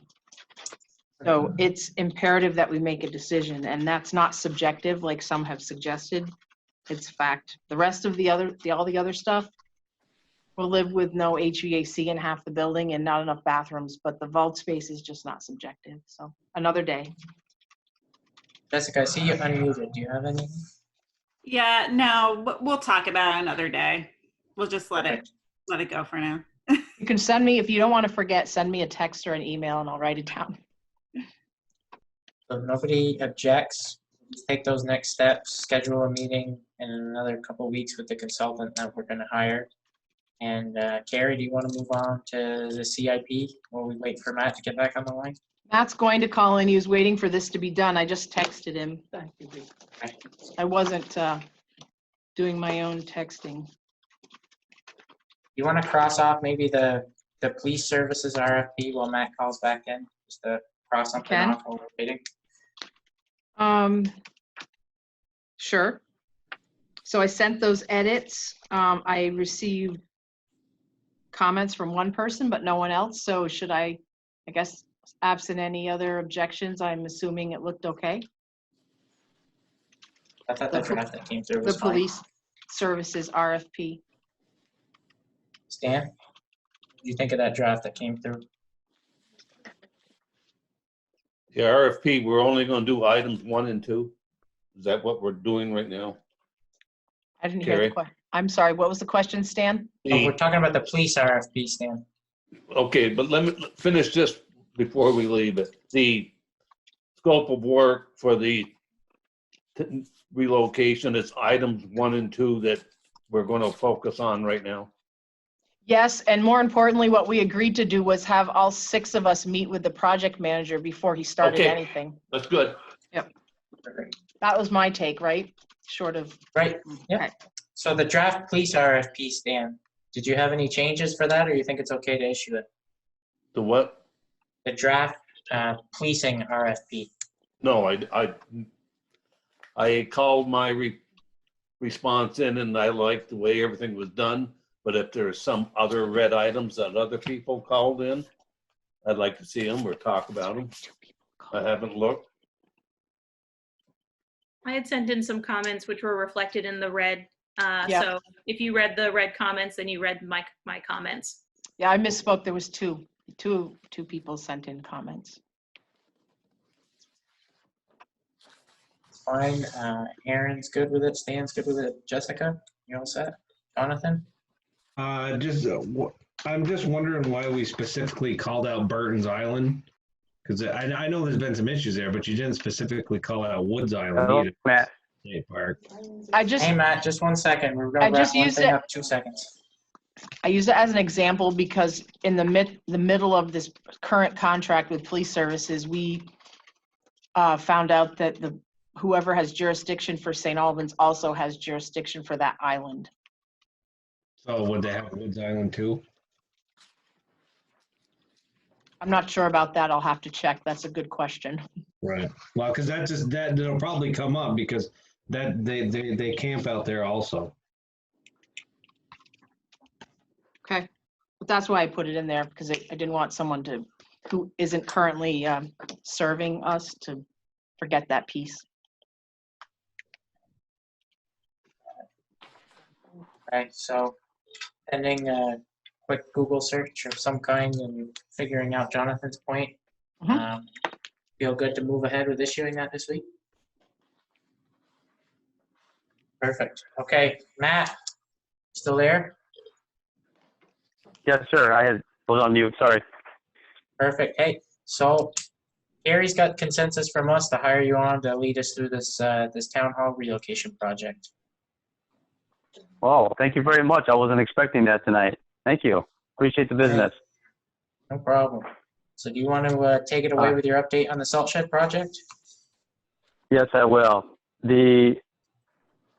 Speaker 2: So it's imperative that we make a decision, and that's not subjective like some have suggested. It's fact. The rest of all the other stuff, we'll live with no HVAC in half the building and not enough bathrooms, but the vault space is just not subjective. So another day.
Speaker 1: Jessica, I see you unmuted. Do you have anything?
Speaker 6: Yeah, no, we'll talk about it another day. We'll just let it go for now.
Speaker 2: You can send me, if you don't want to forget, send me a text or an email and I'll write it down.
Speaker 1: So if nobody objects, just take those next steps, schedule a meeting in another couple of weeks with the consultant that we're going to hire. And Carrie, do you want to move on to the CIP while we wait for Matt to get back on the line?
Speaker 2: Matt's going to call in. He was waiting for this to be done. I just texted him. I wasn't doing my own texting.
Speaker 1: You want to cross off maybe the the police services RFP while Matt calls back in, just to cross something
Speaker 2: Ken?
Speaker 1: off while we're waiting?
Speaker 2: Sure. So I sent those edits. I received comments from one person, but no one else. So should I guess, absent any other objections, I'm assuming it looked okay?
Speaker 1: I thought the draft that came through
Speaker 2: The
Speaker 1: was fine.
Speaker 2: police services RFP.
Speaker 1: Stan, what do you think of that draft that came through?
Speaker 3: The RFP, we're only gonna do items 1 and 2. Is that what we're doing right now?
Speaker 2: I didn't hear the
Speaker 3: Carrie?
Speaker 2: question. I'm sorry, what was the question, Stan?
Speaker 1: Oh, we're talking about the police RFP, Stan.
Speaker 3: Okay, but let me finish this before we leave it. The scope of work for the relocation is items 1 and 2 that we're gonna focus on right now.
Speaker 2: Yes, and more importantly, what we agreed to do was have all 6 of us meet with the project manager before he started
Speaker 3: Okay.
Speaker 2: anything.
Speaker 3: That's good.
Speaker 2: That was my take, right? Short of,
Speaker 1: Right, yep.
Speaker 2: Okay.
Speaker 1: So the draft police RFP, Stan, did you have any changes for that, or you think it's okay to issue it?
Speaker 3: The what?
Speaker 1: The draft policing RFP.
Speaker 3: No, I called my response in and I liked the way everything was done. But if there's some other red items that other people called in, I'd like to see them or talk about them. I haven't looked.
Speaker 5: I had sent in some comments which were reflected in the red.
Speaker 2: Yeah.
Speaker 5: So if you read the red comments, then you read my comments.
Speaker 2: yeah, I misspoke. There was two people sent in comments.
Speaker 1: Fine, Aaron's good with it, Stan's good with it, Jessica, you all set? Jonathan?
Speaker 4: I'm just wondering why we specifically called out Burton's Island. Because I know there's been some issues there, but you didn't specifically call out Woods Island
Speaker 10: Hello,
Speaker 4: either.
Speaker 10: Matt.
Speaker 4: State Park.
Speaker 1: Hey, Matt, just 1 second, we're gonna
Speaker 2: I
Speaker 1: wrap
Speaker 2: just
Speaker 1: one
Speaker 2: used
Speaker 1: thing
Speaker 2: it-
Speaker 1: up, 2 seconds.
Speaker 2: I use it as an example because in the middle of this current contract with police services, we found out that whoever has jurisdiction for St. Albans also has jurisdiction for that island.
Speaker 4: So would they have Woods Island too?
Speaker 2: I'm not sure about that. I'll have to check. That's a good question.
Speaker 4: Right. Well, because that'll probably come up because that they camp out there also.
Speaker 2: Okay. But that's why I put it in there because I didn't want someone who isn't currently serving us to forget that piece.
Speaker 1: Right, so pending a quick Google search of some kind and figuring out Jonathan's point.
Speaker 2: Mhm.
Speaker 1: Feel good to move ahead with issuing that this week? Perfect. Okay, Matt, still there?
Speaker 10: Yes, sir. I was on mute. Sorry.
Speaker 1: Perfect. Hey, so Gary's got consensus from us to hire you on to lead us through this this town hall relocation project.
Speaker 10: Oh, thank you very much. I wasn't expecting that tonight. Thank you. Appreciate the business.
Speaker 1: No problem. So do you want to take it away with your update on the salt shed project?
Speaker 10: Yes, I will.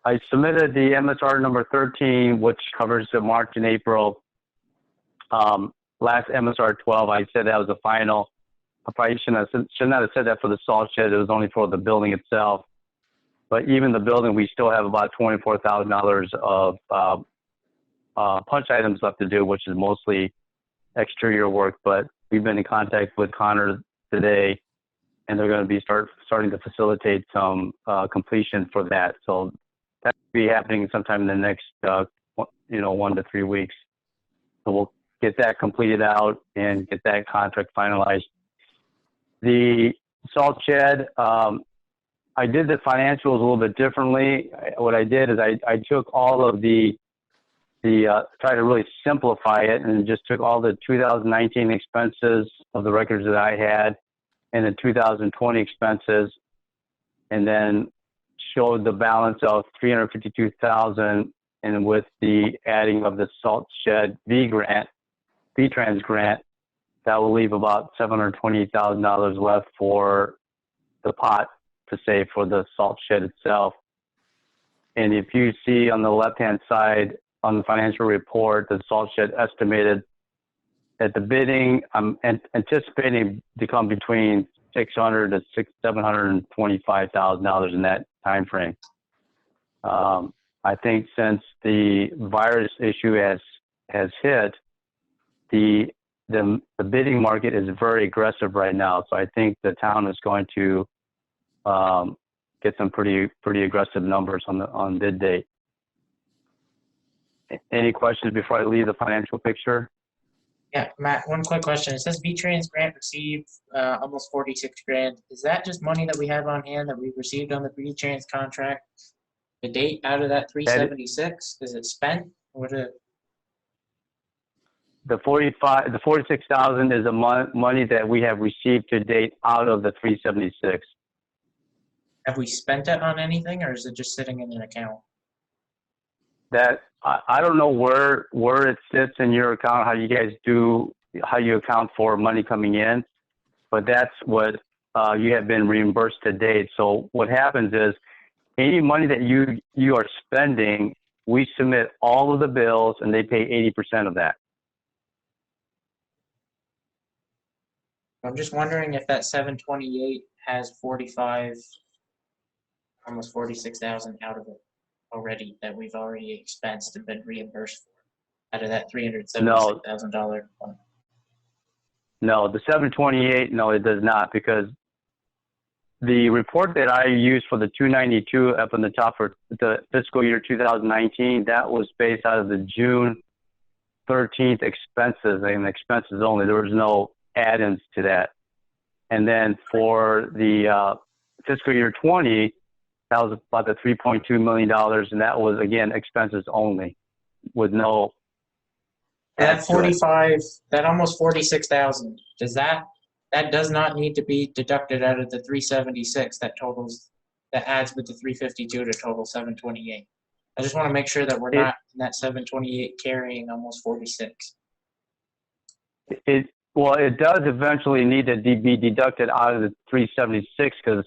Speaker 10: I submitted the MSR number 13, which covers the March and April. Last MSR 12, I said that was the final. I probably should not have said that for the salt shed. It was only for the building itself. But even the building, we still have about $24,000 of punch items left to do, which is mostly exterior work. But we've been in contact with Connor today, and they're going to be starting to facilitate some completion for that. So that will be happening sometime in the next 1 to 3 weeks. So we'll get that completed out and get that contract finalized. The salt shed, I did the financials a little bit differently. What I did is I took all of tried to really simplify it and just took all the 2019 expenses of the records that I had and the 2020 expenses, and then showed the balance of $352,000, and with the adding of the salt shed V-Trans grant, that will leave about $728,000 left for the pot to save for the salt shed itself. And if you see on the left-hand side on the financial report, the salt shed estimated at the bidding, I'm anticipating to come between $600 to $725,000 in that time frame. I think since the virus issue has hit, the bidding market is very aggressive right now. So I think the town is going to get some pretty aggressive numbers on bid date. Any questions before I leave the financial picture?
Speaker 1: Yeah, Matt, one quick question. It says V-Trans grant received almost 46 grand. Is that just money that we have on hand that we received on the V-Trans contract? The date out of that 376, is it spent? What is it?
Speaker 10: The 46,000 is the money that we have received to date out of the 376.
Speaker 1: Have we spent it on anything, or is it just sitting in an account?
Speaker 10: That I don't know where it sits in your account, how you account for money coming in, but that's what you have been reimbursed to date. So what happens is any money that you are spending, we submit all of the bills and they pay 80% of that.
Speaker 1: I'm just wondering if that 728 has 45, almost 46,000 out of it already that we've already expensed and been reimbursed for out of that $376,000 fund.
Speaker 10: No, the 728, no, it does not, because the report that I used for the 292 up on the top for the fiscal year 2019, that was based out of the June 13th expenses and expenses only. There was no add-ins to that. And then for the fiscal year 20, that was about the $3.2 million, and that was, again, expenses only with no.
Speaker 1: That 45, that almost 46,000, that does not need to be deducted out of the 376 that adds with the 352 to total 728. I just want to make sure that we're not in that 728 carrying almost 46.
Speaker 10: Well, it does eventually need to be deducted out of the 376 because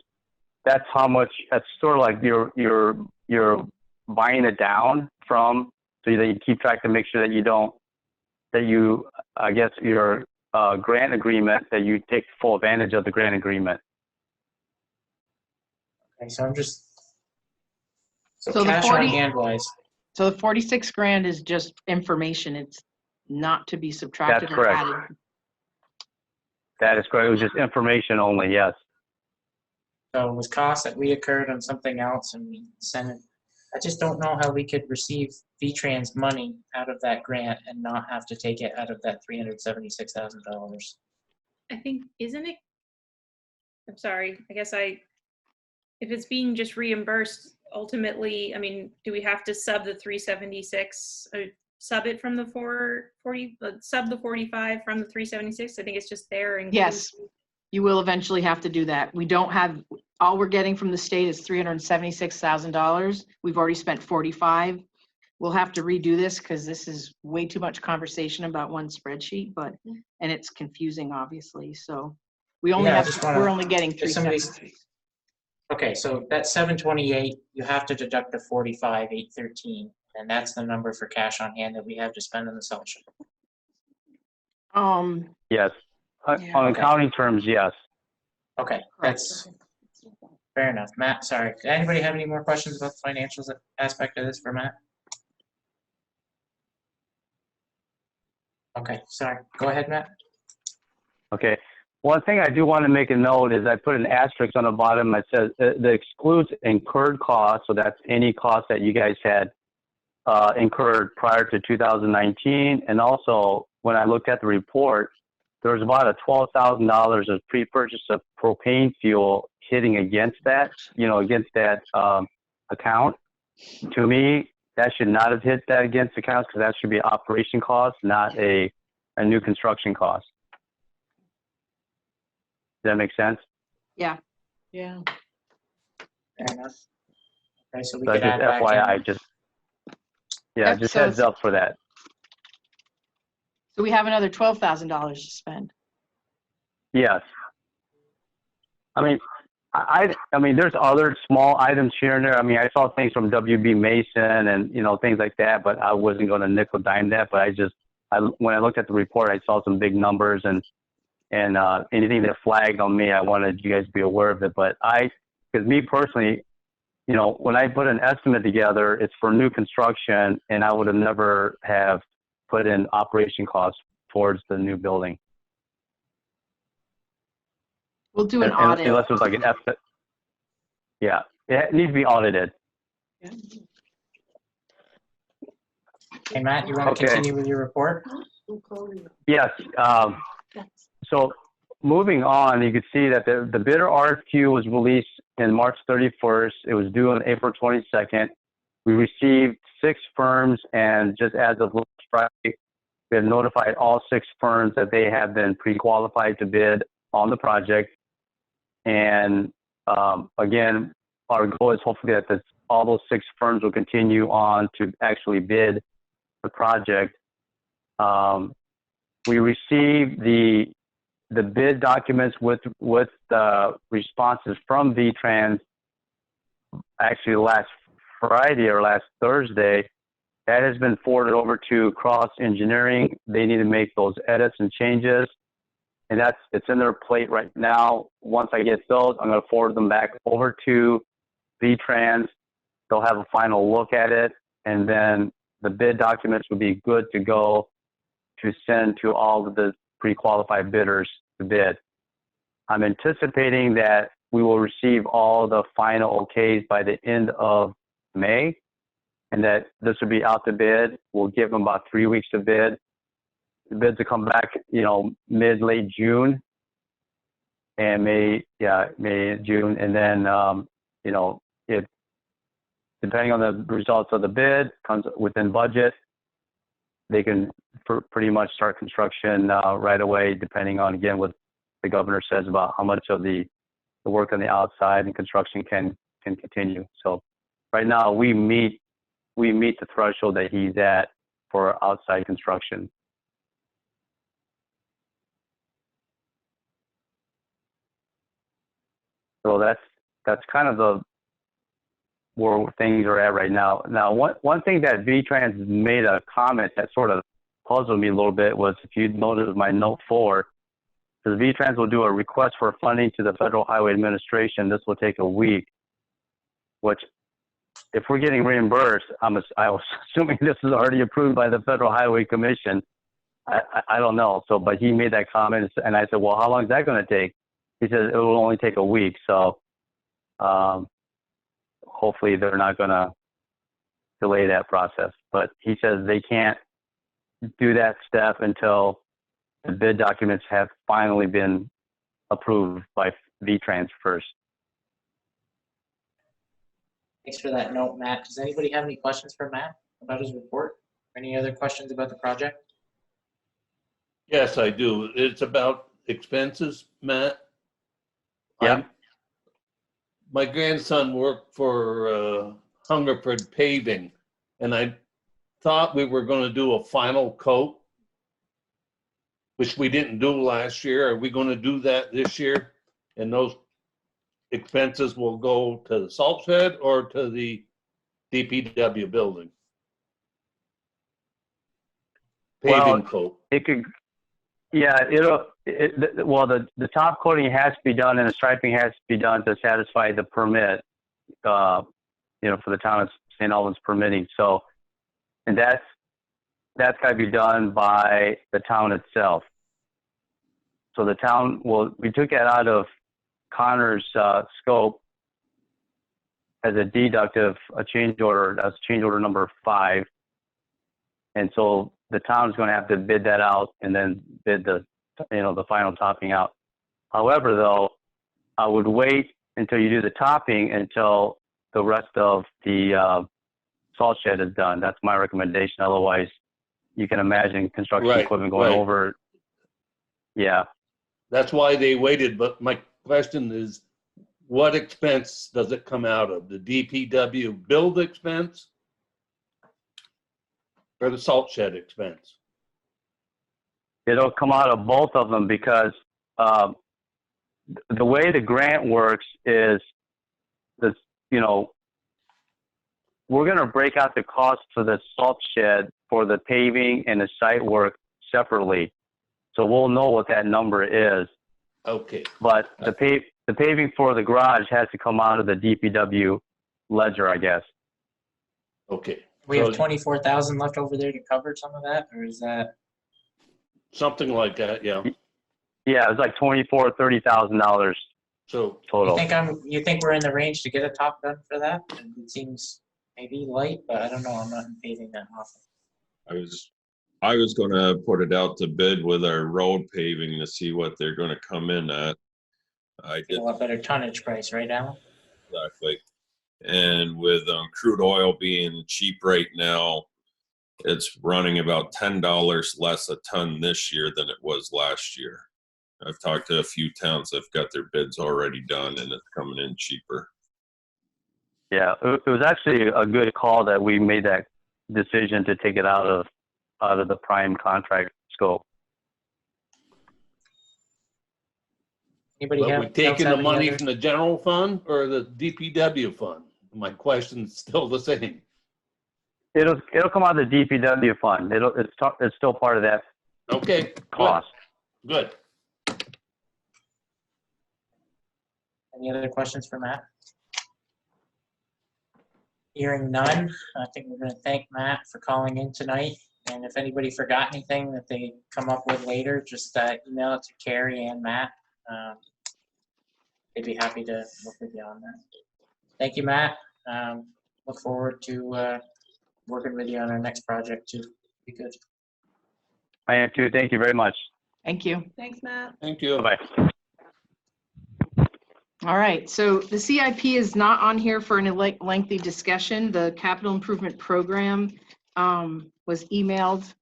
Speaker 10: that's how much. That's sort of like you're buying it down from, so that you keep track to make sure that I guess your grant agreement, that you take full advantage of the grant agreement.
Speaker 1: Okay, so I'm just
Speaker 2: So the
Speaker 1: cash
Speaker 2: 40
Speaker 1: on hand wise.
Speaker 2: So the 46 grand is just information. It's not to be subtracted
Speaker 10: That's
Speaker 2: or
Speaker 10: correct.
Speaker 2: added.
Speaker 10: That is correct. It was just information only. Yes.
Speaker 1: So it was costs that we incurred on something else and we sent it. I just don't know how we could receive V-Trans money out of that grant and not have to take it out of that $376,000.
Speaker 5: I think, isn't it? I'm sorry, I guess if it's being just reimbursed, ultimately, I mean, do we have to sub the 376 or sub it from the 440, sub the 45 from the 376? I think it's just there. And
Speaker 2: Yes, you will eventually have to do that. We don't have, all we're getting from the state is $376,000. We've already spent 45. We'll have to redo this because this is way too much conversation about one spreadsheet, and it's confusing, obviously. So we only we're only getting 376.
Speaker 1: Okay, so that 728, you have to deduct the 45,813, and that's the number for cash on hand that we have to spend on the selection.
Speaker 10: Yes.
Speaker 2: Yeah.
Speaker 10: On accounting terms, yes.
Speaker 1: Okay, that's fair enough. Matt, sorry. Anybody have any more questions about the financials aspect of this for Matt? Okay, sorry. Go ahead, Matt.
Speaker 10: Okay. One thing I do want to make a note is I put an asterisk on the bottom that says that excludes incurred costs. So that's any costs that you guys had incurred prior to 2019. And also, when I looked at the report, there was about a $12,000 of pre-purchase of propane fuel hitting against that, against that account. To me, that should not have hit that against accounts because that should be operation cost, not a new construction cost. Does that make sense?
Speaker 2: Yeah. Yeah.
Speaker 1: Fair enough. Okay, so we
Speaker 10: So
Speaker 1: could
Speaker 10: just
Speaker 1: add back
Speaker 10: FYI,
Speaker 1: in.
Speaker 2: Yep,
Speaker 10: just
Speaker 2: so
Speaker 10: heads up for that.
Speaker 2: So we have another $12,000 to spend.
Speaker 10: Yes. I mean, I mean, there's other small items here and there. I mean, I saw things from WB Mason and, things like that, but I wasn't going to nickel dime that, but when I looked at the report, I saw some big numbers and anything that flagged on me, I wanted you guys to be aware of it. But because me personally, you know, when I put an estimate together, it's for new construction, and I would have never have put in operation costs towards the new building.
Speaker 2: We'll do an
Speaker 10: And
Speaker 2: audit.
Speaker 10: unless it was like an estimate. Yeah, it needs to be audited.
Speaker 1: Hey, Matt, you want to
Speaker 10: Okay.
Speaker 1: continue with your report?
Speaker 10: Yes. So moving on, you can see that the bidder RFQ was released in March 31st. It was due on April 22nd. We received 6 firms, and just as of last Friday, we have notified all 6 firms that they have been pre-qualified to bid on the project. And again, our goal is hopefully that all those 6 firms will continue on to actually bid the project. We received the bid documents with responses from VTrans actually last Friday or last Thursday. That has been forwarded over to Cross Engineering. They need to make those edits and changes, and it's in their plate right now. Once I get those, I'm going to forward them back over to VTrans. They'll have a final look at it, and then the bid documents will be good to go to send to all of the pre-qualified bidders to bid. I'm anticipating that we will receive all the final okays by the end of May, and that this will be out to bid. We'll give them about 3 weeks to bid. The bids will come back, you know, mid-late June and May, June, and then, you know, if depending on the results of the bid comes within budget, they can pretty much start construction right away, depending on, again, what the governor says about how much of the work on the outside and construction can continue. So right now we meet the threshold that he's at for outside construction. So that's kind of where things are at right now. Now, one thing that VTrans made a comment that sort of puzzled me a little bit was, if you notice my note 4, because VTrans will do a request for funding to the Federal Highway Administration. This will take a week, which if we're getting reimbursed, I was assuming this is already approved by the Federal Highway Commission. I don't know. So, but he made that comment, and I said, well, how long is that going to take? He said it will only take a week. So, hopefully they're not going to delay that process. But he says they can't do that step until the bid documents have finally been approved by VTrans first.
Speaker 1: Thanks for that note, Matt. Does anybody have any questions for Matt about his report? Any other questions about the project?
Speaker 3: Yes, I do. It's about expenses, Matt.
Speaker 10: Yeah.
Speaker 3: My grandson worked for Hungerford Paving, and I thought we were going to do a final coat, which we didn't do last year. Are we going to do that this year? And those expenses will go to the salt shed or to the DPW building? Paving coat.
Speaker 10: It could, yeah, well, the top coating has to be done and the striping has to be done to satisfy the permit, you know, for the town of St. Albans permitting. So, and that's got to be done by the town itself. So the town we took that out of Connor's scope as a deductive, a change order. That's change order number 5. And so the town is going to have to bid that out and then bid the final topping out. However, though, I would wait until you do the topping until the rest of the salt shed is done. That's my recommendation. Otherwise, you can imagine construction equipment going over. Yeah.
Speaker 3: That's why they waited. But my question is, what expense does it come out of? The DPW build expense or the salt shed expense?
Speaker 10: It'll come out of both of them because the way the grant works is this, you know, we're going to break out the cost for the salt shed for the paving and the site work separately. So we'll know what that number is.
Speaker 3: Okay.
Speaker 10: But the paving for the garage has to come out of the DPW ledger, I guess.
Speaker 3: Okay.
Speaker 1: We have
Speaker 3: So
Speaker 1: 24,000 left over there to cover some of that, or is that?
Speaker 3: something like that, yeah.
Speaker 10: Yeah, it's like $30,000
Speaker 3: So
Speaker 10: total.
Speaker 1: You think we're in the range to get a top gun for that? It seems maybe light, but I don't know. I'm not in paving that often.
Speaker 11: I was gonna put it out to bid with our road paving to see what they're gonna come in at. I
Speaker 1: Get
Speaker 11: did
Speaker 1: a lot better tonnage price, right, Alan?
Speaker 11: exactly. And with crude oil being cheap right now, it's running about $10 less a ton this year than it was last year. I've talked to a few towns that've got their bids already done and it's coming in cheaper.
Speaker 10: Yeah, it was actually a good call that we made that decision to take it out of the prime contract scope.
Speaker 1: Anybody
Speaker 3: but
Speaker 1: have?
Speaker 3: we're taking
Speaker 1: else
Speaker 3: the
Speaker 1: have any
Speaker 3: money
Speaker 1: other-
Speaker 3: from the general fund or the DPW fund? My question's still the same.
Speaker 10: It'll come out of the DPW fund. It's still part of that
Speaker 3: Okay,
Speaker 10: cost.
Speaker 3: good.
Speaker 1: Any other questions for Matt? Hearing none, I think we're gonna thank Matt for calling in tonight. And if anybody forgot anything that they come up with later, just email it to Carrie and Matt. They'd be happy to work with you on that. Thank you, Matt. Look forward to working with you on our next project too. Be good.
Speaker 10: I am too. Thank you very much.
Speaker 2: Thank you.
Speaker 5: Thanks, Matt.
Speaker 3: Thank you.
Speaker 10: Bye-bye.
Speaker 2: All right, so the CIP is not on here for an lengthy discussion. The capital improvement program was emailed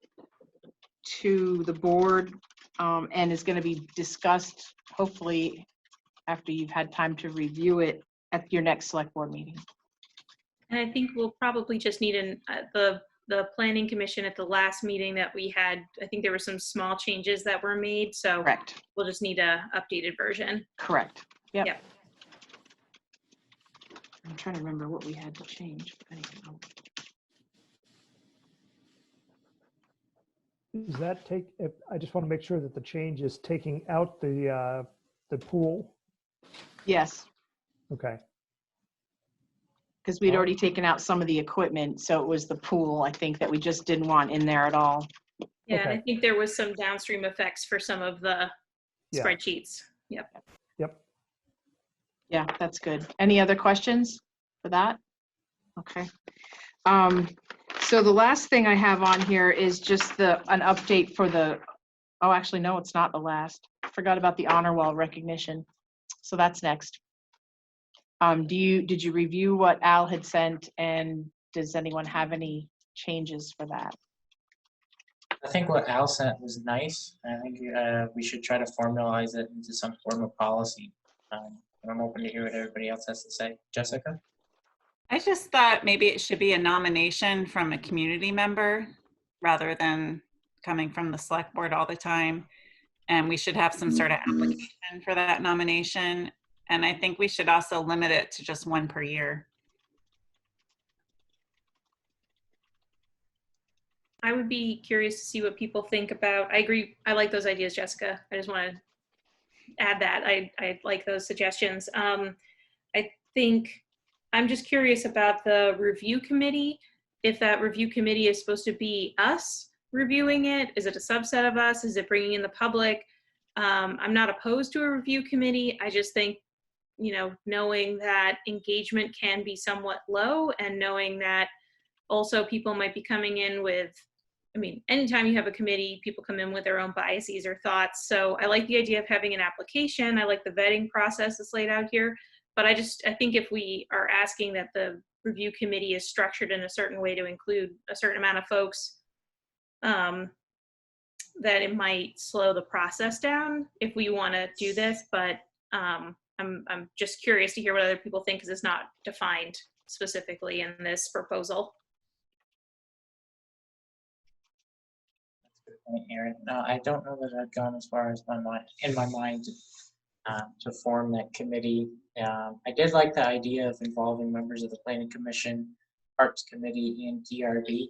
Speaker 2: to the board and is going to be discussed hopefully after you've had time to review it at your next select board meeting.
Speaker 5: And I think we'll probably just need the planning commission at the last meeting that we had. I think there were some small changes that were made, so
Speaker 2: Correct.
Speaker 5: we'll just need a updated version.
Speaker 2: Correct. Yep.
Speaker 5: Yep.
Speaker 2: I'm trying to remember what we had to change. Anyhow.
Speaker 12: Does that take, I just want to make sure that the change is taking out the pool.
Speaker 2: Yes,
Speaker 12: Okay.
Speaker 2: because we'd already taken out some of the equipment, so it was the pool, I think, that we just didn't want in there at all.
Speaker 5: Yeah, and
Speaker 12: Okay.
Speaker 5: I think there was some downstream effects for some of the
Speaker 12: Yeah.
Speaker 5: spreadsheets. Yep.
Speaker 12: Yep.
Speaker 2: Yeah, that's good. Any other questions for that? Okay. So the last thing I have on here is just an update for oh, actually, no, it's not the last. Forgot about the honor wall recognition. So that's next. Did you review what Al had sent, and does anyone have any changes for that?
Speaker 1: I think what Al sent was nice. I think we should try to formalize it into some form of policy. I'm open to hear what everybody else has to say. Jessica?
Speaker 6: I just thought maybe it should be a nomination from a community member rather than coming from the select board all the time. And we should have some sort of application for that nomination. And I think we should also limit it to just one per year.
Speaker 5: I would be curious to see what people think about. I agree. I like those ideas, Jessica. I just want to add that. I like those suggestions. I think I'm just curious about the review committee. If that review committee is supposed to be us reviewing it, is it a subset of us? Is it bringing in the public? I'm not opposed to a review committee. I just think, knowing that engagement can be somewhat low, and knowing that also people might be coming in with, anytime you have a committee, people come in with their own biases or thoughts. So I like the idea of having an application. I like the vetting process that's laid out here. But I think if we are asking that the review committee is structured in a certain way to include a certain amount of folks, that it might slow the process down if we want to do this. But I'm just curious to hear what other people think, because it's not defined specifically in this proposal.
Speaker 1: Point, Aaron. No, I don't know that I've gone as far as in my mind to form that committee. I did like the idea of involving members of the Planning Commission, Parks Committee, and DRD.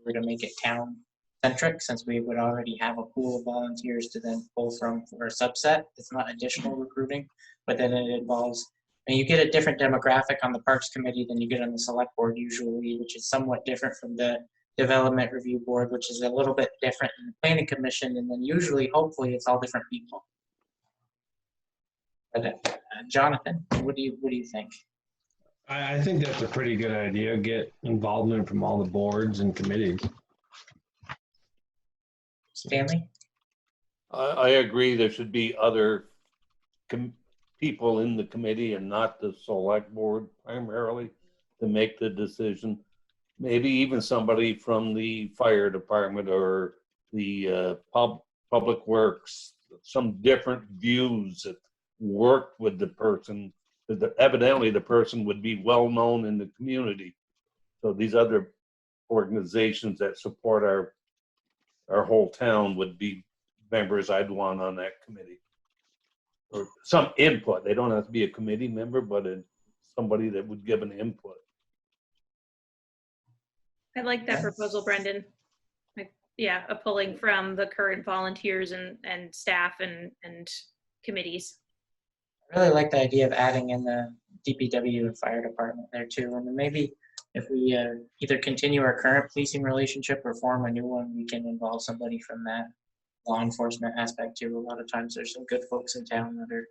Speaker 1: We're to make it town centric, since we would already have a pool of volunteers to then pull from for a subset. It's not additional recruiting, but then it involves, and you get a different demographic on the Parks Committee than you get on the Select Board usually, which is somewhat different from the Development Review Board, which is a little bit different in the Planning Commission, and then usually, hopefully, it's all different people. But Jonathan, what do you think?
Speaker 4: I think that's a pretty good idea. Get involvement from all the boards and committees.
Speaker 1: Stanley?
Speaker 3: I agree. There should be other people in the committee and not the select board primarily to make the decision. Maybe even somebody from the fire department or the public works, some different views that worked with the person. Evidently, the person would be well known in the community. So these other organizations that support our whole town would be members I'd want on that committee. Or some input. They don't have to be a committee member, but somebody that would give an input.
Speaker 5: I like that proposal, Brendan. Yeah, a pulling from the current volunteers and staff and committees.
Speaker 1: I really like the idea of adding in the DPW and fire department there too. And then maybe if we either continue our current policing relationship or form a new one, we can involve somebody from that law enforcement aspect too. A lot of times there's some good folks in town that are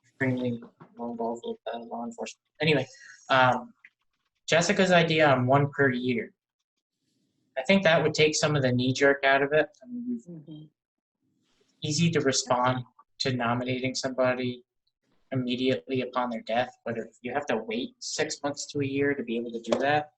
Speaker 1: extremely well involved with law enforcement. Anyway, Jessica's idea on 1 per year. I think that would take some of the knee jerk out of it. I mean, it's easy to respond to nominating somebody immediately upon their death, but if you have to wait 6 months to a year to be able to do that,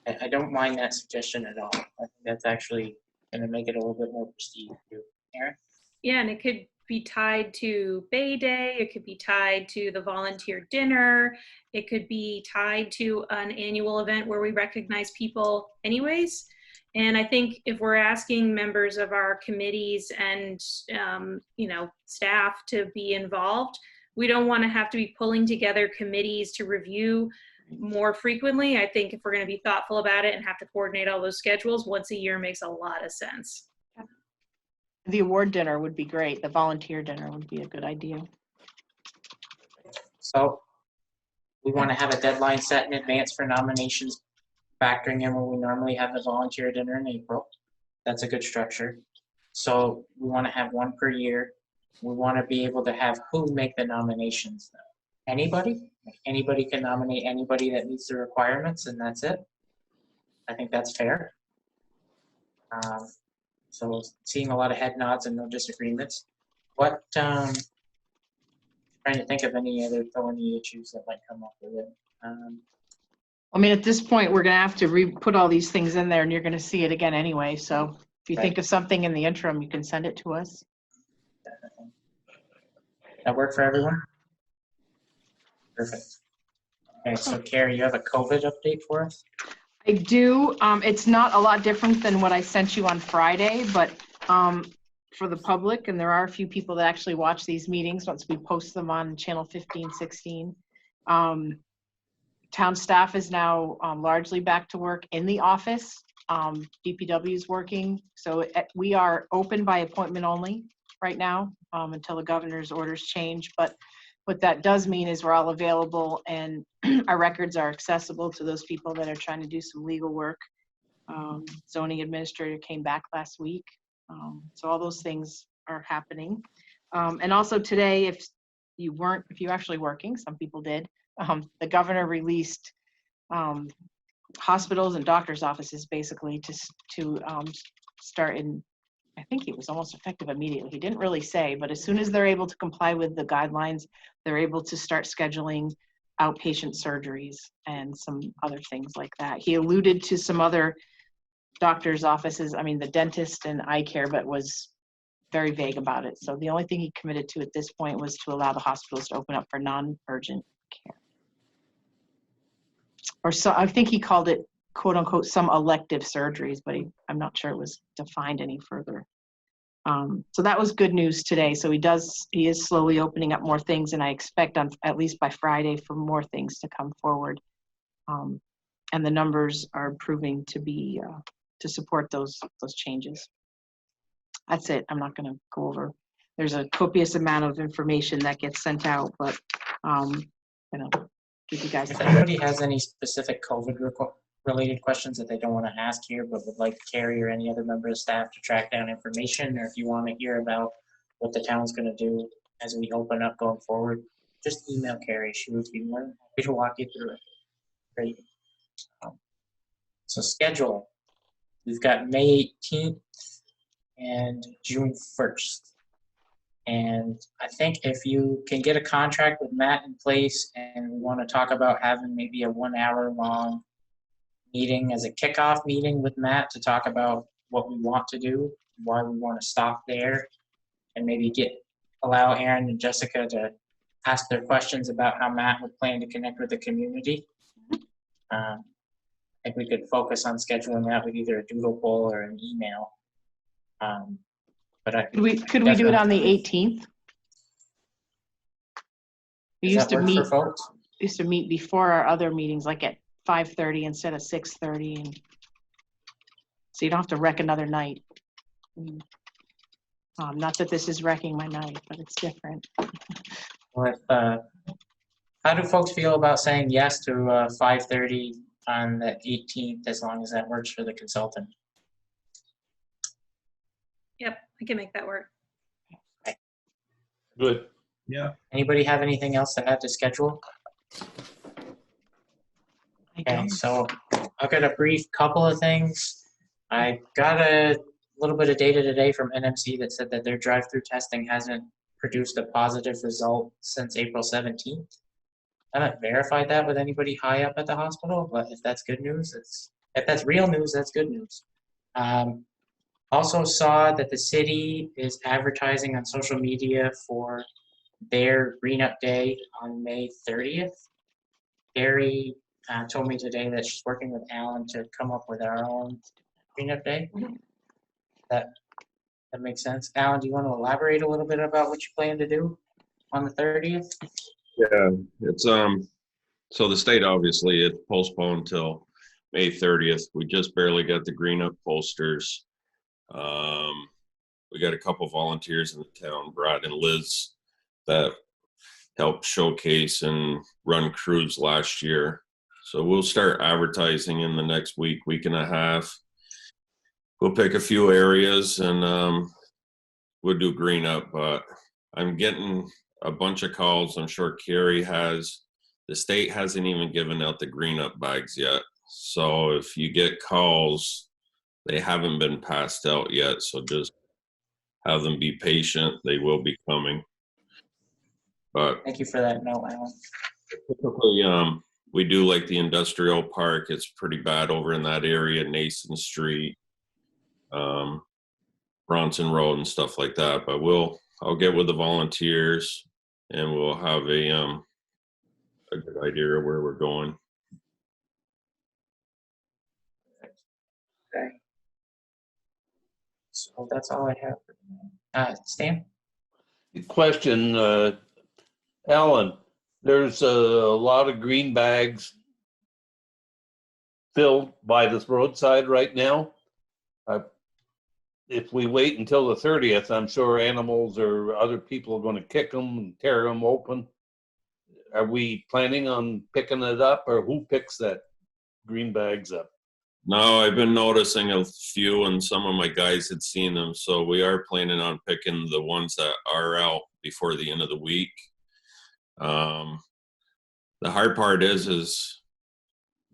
Speaker 1: I don't mind that suggestion at all. I think that's actually going to make it a little bit more prestige too. Aaron?
Speaker 5: Yeah, and it could be tied to Bay Day. It could be tied to the volunteer dinner. It could be tied to an annual event where we recognize people anyways. And I think if we're asking members of our committees and, staff to be involved, we don't want to have to be pulling together committees to review more frequently. I think if we're going to be thoughtful about it and have to coordinate all those schedules, once a year makes a lot of sense.
Speaker 2: The award dinner would be great. The volunteer dinner would be a good idea.
Speaker 1: So we want to have a deadline set in advance for nominations, factoring in when we normally have the volunteer dinner in April. That's a good structure. So we want to have 1 per year. We want to be able to have who make the nominations. Anybody? Anybody can nominate anybody that meets the requirements, and that's it. I think that's fair. So seeing a lot of head nods and no disagreements. Trying to think of any other thorny issues that might come up with it.
Speaker 2: I mean, at this point, we're going to have to put all these things in there, and you're going to see it again anyway. So if you think of something in the interim, you can send it to us.
Speaker 1: Definitely. That work for everyone? Perfect. Okay, so Carrie, you have a COVID update for us?
Speaker 2: I do. It's not a lot different than what I sent you on Friday, but for the public, and there are a few people that actually watch these meetings once we post them on channel 15, 16. Town staff is now largely back to work in the office. DPW is working. So we are open by appointment only right now until the governor's orders change. But what that does mean is we're all available and our records are accessible to those people that are trying to do some legal work. Zoning administrator came back last week. So all those things are happening. And also today, if you're actually working, some people did, the governor released hospitals and doctors' offices basically to start in, I think it was almost effective immediately. He didn't really say, but as soon as they're able to comply with the guidelines, they're able to start scheduling outpatient surgeries and some other things like that. He alluded to some other doctors' offices, the dentist and eye care, but was very vague about it. So the only thing he committed to at this point was to allow the hospitals to open up for non-urgent care. Or so I think he called it, quote unquote, some elective surgeries, but I'm not sure it was defined any further. So that was good news today. So he is slowly opening up more things, and I expect at least by Friday for more things to come forward. And the numbers are proving to be to support those changes. That's it. I'm not going to go over. There's a copious amount of information that gets sent out, but give you guys.
Speaker 1: If anybody has any specific COVID related questions that they don't want to ask here, but would like Carrie or any other member of staff to track down information, or if you want to hear about what the town's going to do as we open up going forward, just email Carrie. She would be more than happy to walk you through it. Great. So schedule. We've got May 18th and June 1st. And I think if you can get a contract with Matt in place and we want to talk about having maybe a 1 hour long meeting as a kickoff meeting with Matt to talk about what we want to do, why we want to stop there, and maybe allow Aaron and Jessica to ask their questions about how Matt would plan to connect with the community. I think we could focus on scheduling that with either a doodle poll or an email. But
Speaker 2: Could we do it on the 18th? We used to meet. Used to meet before our other meetings, like at 5:30 instead of 6:30, and so you don't have to wreck another night. Not that this is wrecking my night, but it's different.
Speaker 1: Well, how do folks feel about saying yes to 5:30 on the 18th, as long as that works for the consultant?
Speaker 5: Yep, I can make that work.
Speaker 3: Good.
Speaker 4: Yeah.
Speaker 1: Anybody have anything else to add to schedule? Okay, so I've got a brief couple of things. I got a little bit of data today from NMC that said that their drive-through testing hasn't produced a positive result since April 17th. I haven't verified that with anybody high up at the hospital, but if that's good news, if that's real news, that's good news. Also saw that the city is advertising on social media for their Green Up Day on May 30th. Gary told me today that she's working with Alan to come up with our own Green Up Day. That makes sense. Alan, do you want to elaborate a little bit about what you plan to do on the 30th?
Speaker 11: Yeah, it's so the state obviously it's postponed till May 30th. We just barely got the Green Up posters. We got a couple volunteers in the town, Brad and Liz, that helped showcase and run crews last year. So we'll start advertising in the next week and a half. We'll pick a few areas and we'll do Green Up, but I'm getting a bunch of calls. I'm sure Carrie has. The state hasn't even given out the Green Up bags yet. So if you get calls, they haven't been passed out yet. So just have them be patient. They will be coming. But
Speaker 1: thank you for that note, Alan.
Speaker 11: Typically, we do like the industrial park. It's pretty bad over in that area, Nason Street, Bronson Road and stuff like that. But I'll get with the volunteers and we'll have a good idea of where we're going.
Speaker 1: Okay. So that's all I have. Stan?
Speaker 3: Question, Alan, there's a lot of green bags filled by this roadside right now. If we wait until the 30th, I'm sure animals or other people are going to kick them and tear them open. Are we planning on picking it up, or who picks that green bags up?
Speaker 11: No, I've been noticing a few, and some of my guys had seen them. So we are planning on picking the ones that are out before the end of the week. The hard part is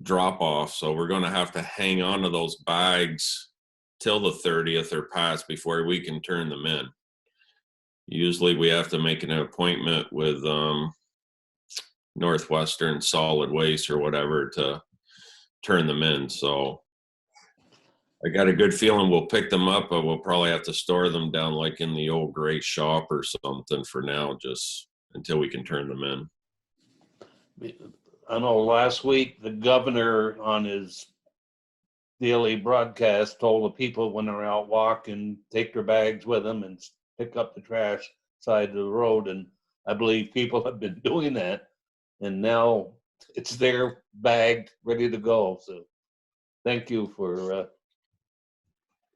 Speaker 11: drop off. So we're going to have to hang on to those bags till the 30th or past before we can turn them in. Usually we have to make an appointment with Northwestern Solid Waste or whatever to turn them in. So I got a good feeling we'll pick them up, but we'll probably have to store them down like in the old gray shop or something for now, just until we can turn them in.
Speaker 3: I know last week the governor on his daily broadcast told the people when they're out walking, take their bags with them and pick up the trash side of the road. And I believe people have been doing that. And now it's there bagged, ready to go. So thank you for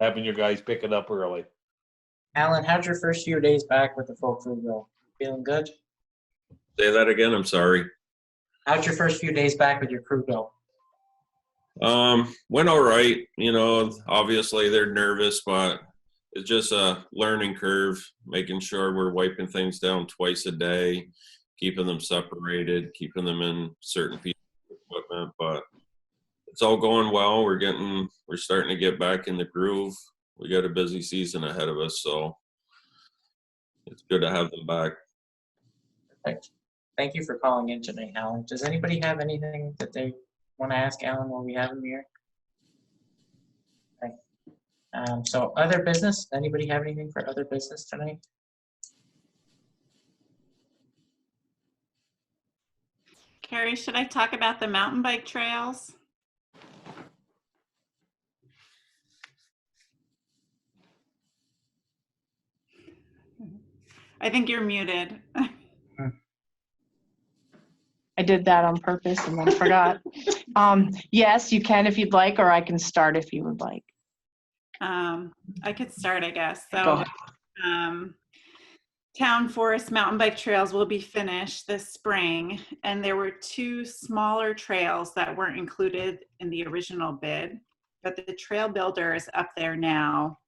Speaker 3: having your guys pick it up early.
Speaker 1: Alan, how'd your first few days back with the full crew go? Feeling good?
Speaker 11: Say that again, I'm sorry.
Speaker 1: How'd your first few days back with your crew go?
Speaker 11: Went all right. You know, obviously they're nervous, but it's just a learning curve, making sure we're wiping things down twice a day, keeping them separated, keeping them in certain pieces of equipment, but it's all going well. We're starting to get back in the groove. We got a busy season ahead of us, so it's good to have them back.
Speaker 1: Thank you for calling in tonight, Alan. Does anybody have anything that they want to ask Alan while we have him here? Okay. So other business, anybody have anything for other business tonight?
Speaker 6: Carrie, should I talk about the mountain bike trails? I think you're muted.
Speaker 2: I did that on purpose and then forgot. Yes, you can if you'd like, or I can start if you would like.
Speaker 6: I could start, I guess.
Speaker 2: Go
Speaker 6: So, Town Forest mountain bike trails will be finished this spring, and there were 2 smaller trails that weren't included in the original bid, but the trail builder is up there now.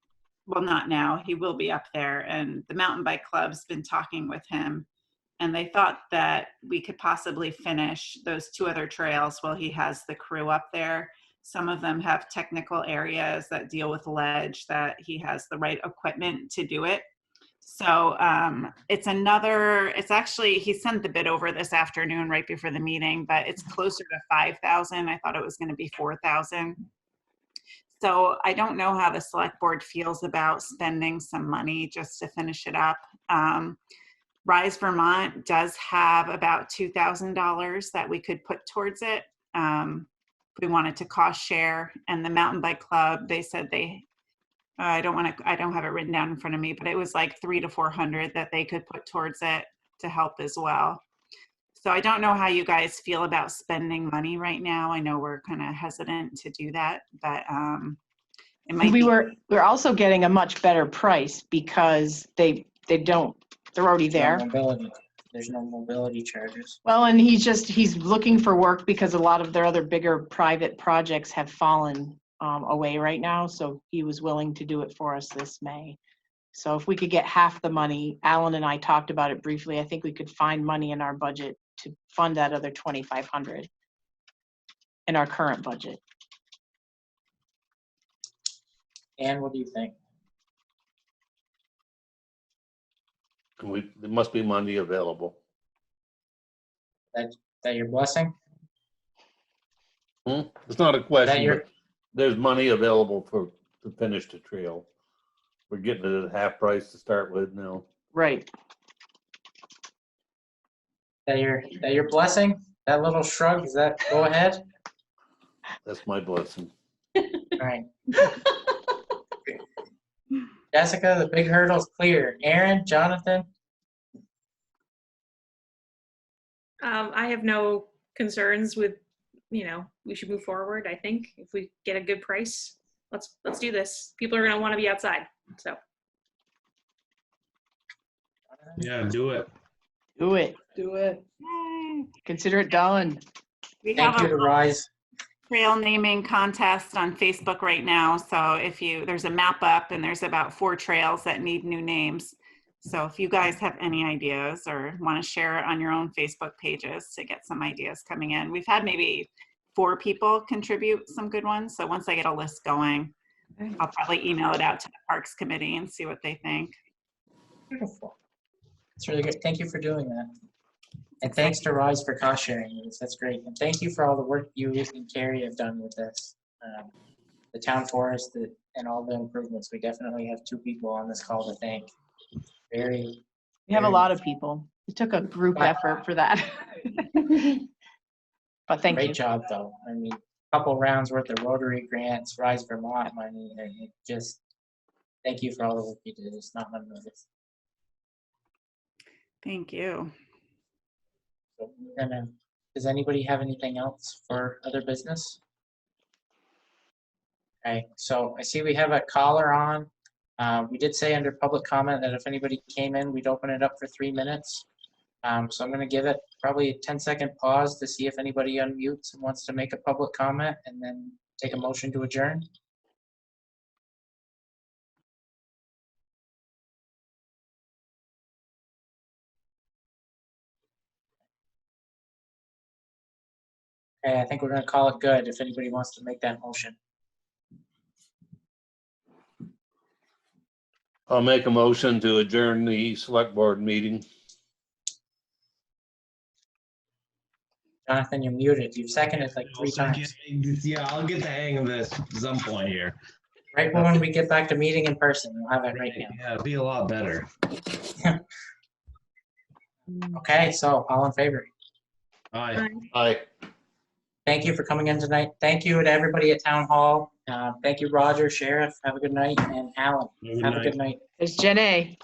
Speaker 6: Well, not now, he will be up there, and the mountain bike club's been talking with him, and they thought that we could possibly finish those 2 other trails while he has the crew up there. Some of them have technical areas that deal with ledge that he has the right equipment to do it. So it's actually, he sent the bid over this afternoon right before the meeting, but it's closer to 5,000. I thought it was going to be 4,000. So I don't know how the select board feels about spending some money just to finish it up. Rise Vermont does have about $2,000 that we could put towards it. We wanted to cost share, and the mountain bike club, they said I don't have it written down in front of me, but it was like $300 to $400 that they could put towards it to help as well. So I don't know how you guys feel about spending money right now. I know we're kind of hesitant to do that, but it might be.
Speaker 2: We're also getting a much better price because they're already there.
Speaker 1: There's no mobility charges.
Speaker 2: Well, and he's looking for work because a lot of their other bigger private projects have fallen away right now. So he was willing to do it for us this May. So if we could get half the money, Alan and I talked about it briefly. I think we could find money in our budget to fund that other $2,500 in our current budget.
Speaker 1: Ann, what do you think?
Speaker 3: There must be money available.
Speaker 1: That your blessing?
Speaker 3: It's not a question,
Speaker 1: your-
Speaker 3: but there's money available to finish the trail. We're getting it at half price to start with now.
Speaker 2: Right.
Speaker 1: That your blessing? That little shrug, is that go ahead?
Speaker 3: That's my blessing.
Speaker 1: All right. Jessica, the big hurdle's clear. Aaron, Jonathan?
Speaker 5: I have no concerns with, we should move forward. I think if we get a good price, let's do this. People are going to want to be outside. So.
Speaker 4: Yeah, do it.
Speaker 2: Do it.
Speaker 6: Yay.
Speaker 2: Consider it done.
Speaker 6: We
Speaker 1: Thank
Speaker 6: have
Speaker 1: you to Rise.
Speaker 6: trail naming contest on Facebook right now. So there's a map up and there's about 4 trails that need new names. So if you guys have any ideas or want to share it on your own Facebook pages to get some ideas coming in. We've had maybe 4 people contribute some good ones. So once I get a list going, I'll probably email it out to the Parks Committee and see what they think.
Speaker 1: Beautiful. It's really good. Thank you for doing that. And thanks to Rise for cost sharing this. That's great. And thank you for all the work you and Carrie have done with this. The town forest and all the improvements. We definitely have 2 people on this call to thank.
Speaker 2: We have a lot of people. It took a group effort for that. But thank you.
Speaker 1: Great job, though. I mean, a couple rounds worth of Rotary grants, Rise Vermont money, and just thank you for all the work you did. It's not unnoticed.
Speaker 6: Thank you.
Speaker 1: So does anybody have anything else for other business? Okay, so I see we have a caller on. We did say under public comment that if anybody came in, we'd open it up for 3 minutes. So I'm gonna give it probably a 10-second pause to see if anybody unmutes and wants to make a public comment, and then take a motion to adjourn. Okay, I think we're gonna call it good if anybody wants to make that motion.
Speaker 3: I'll make a motion to adjourn the select board meeting.
Speaker 1: Jonathan, you're muted. You've seconded like 3 times.
Speaker 4: Yeah, I'll get the hang of this at some point here.
Speaker 1: Right when we get back to meeting in person, we'll have it right now.
Speaker 4: Yeah, it'll be a lot better.
Speaker 1: Okay, so all in favor?
Speaker 4: Aye.
Speaker 3: Aye.
Speaker 1: Thank you for coming in tonight. Thank you to everybody at Town Hall. Thank you, Roger, Sheriff. Have a good night. And Alan, have a good night.
Speaker 2: There's Jen A.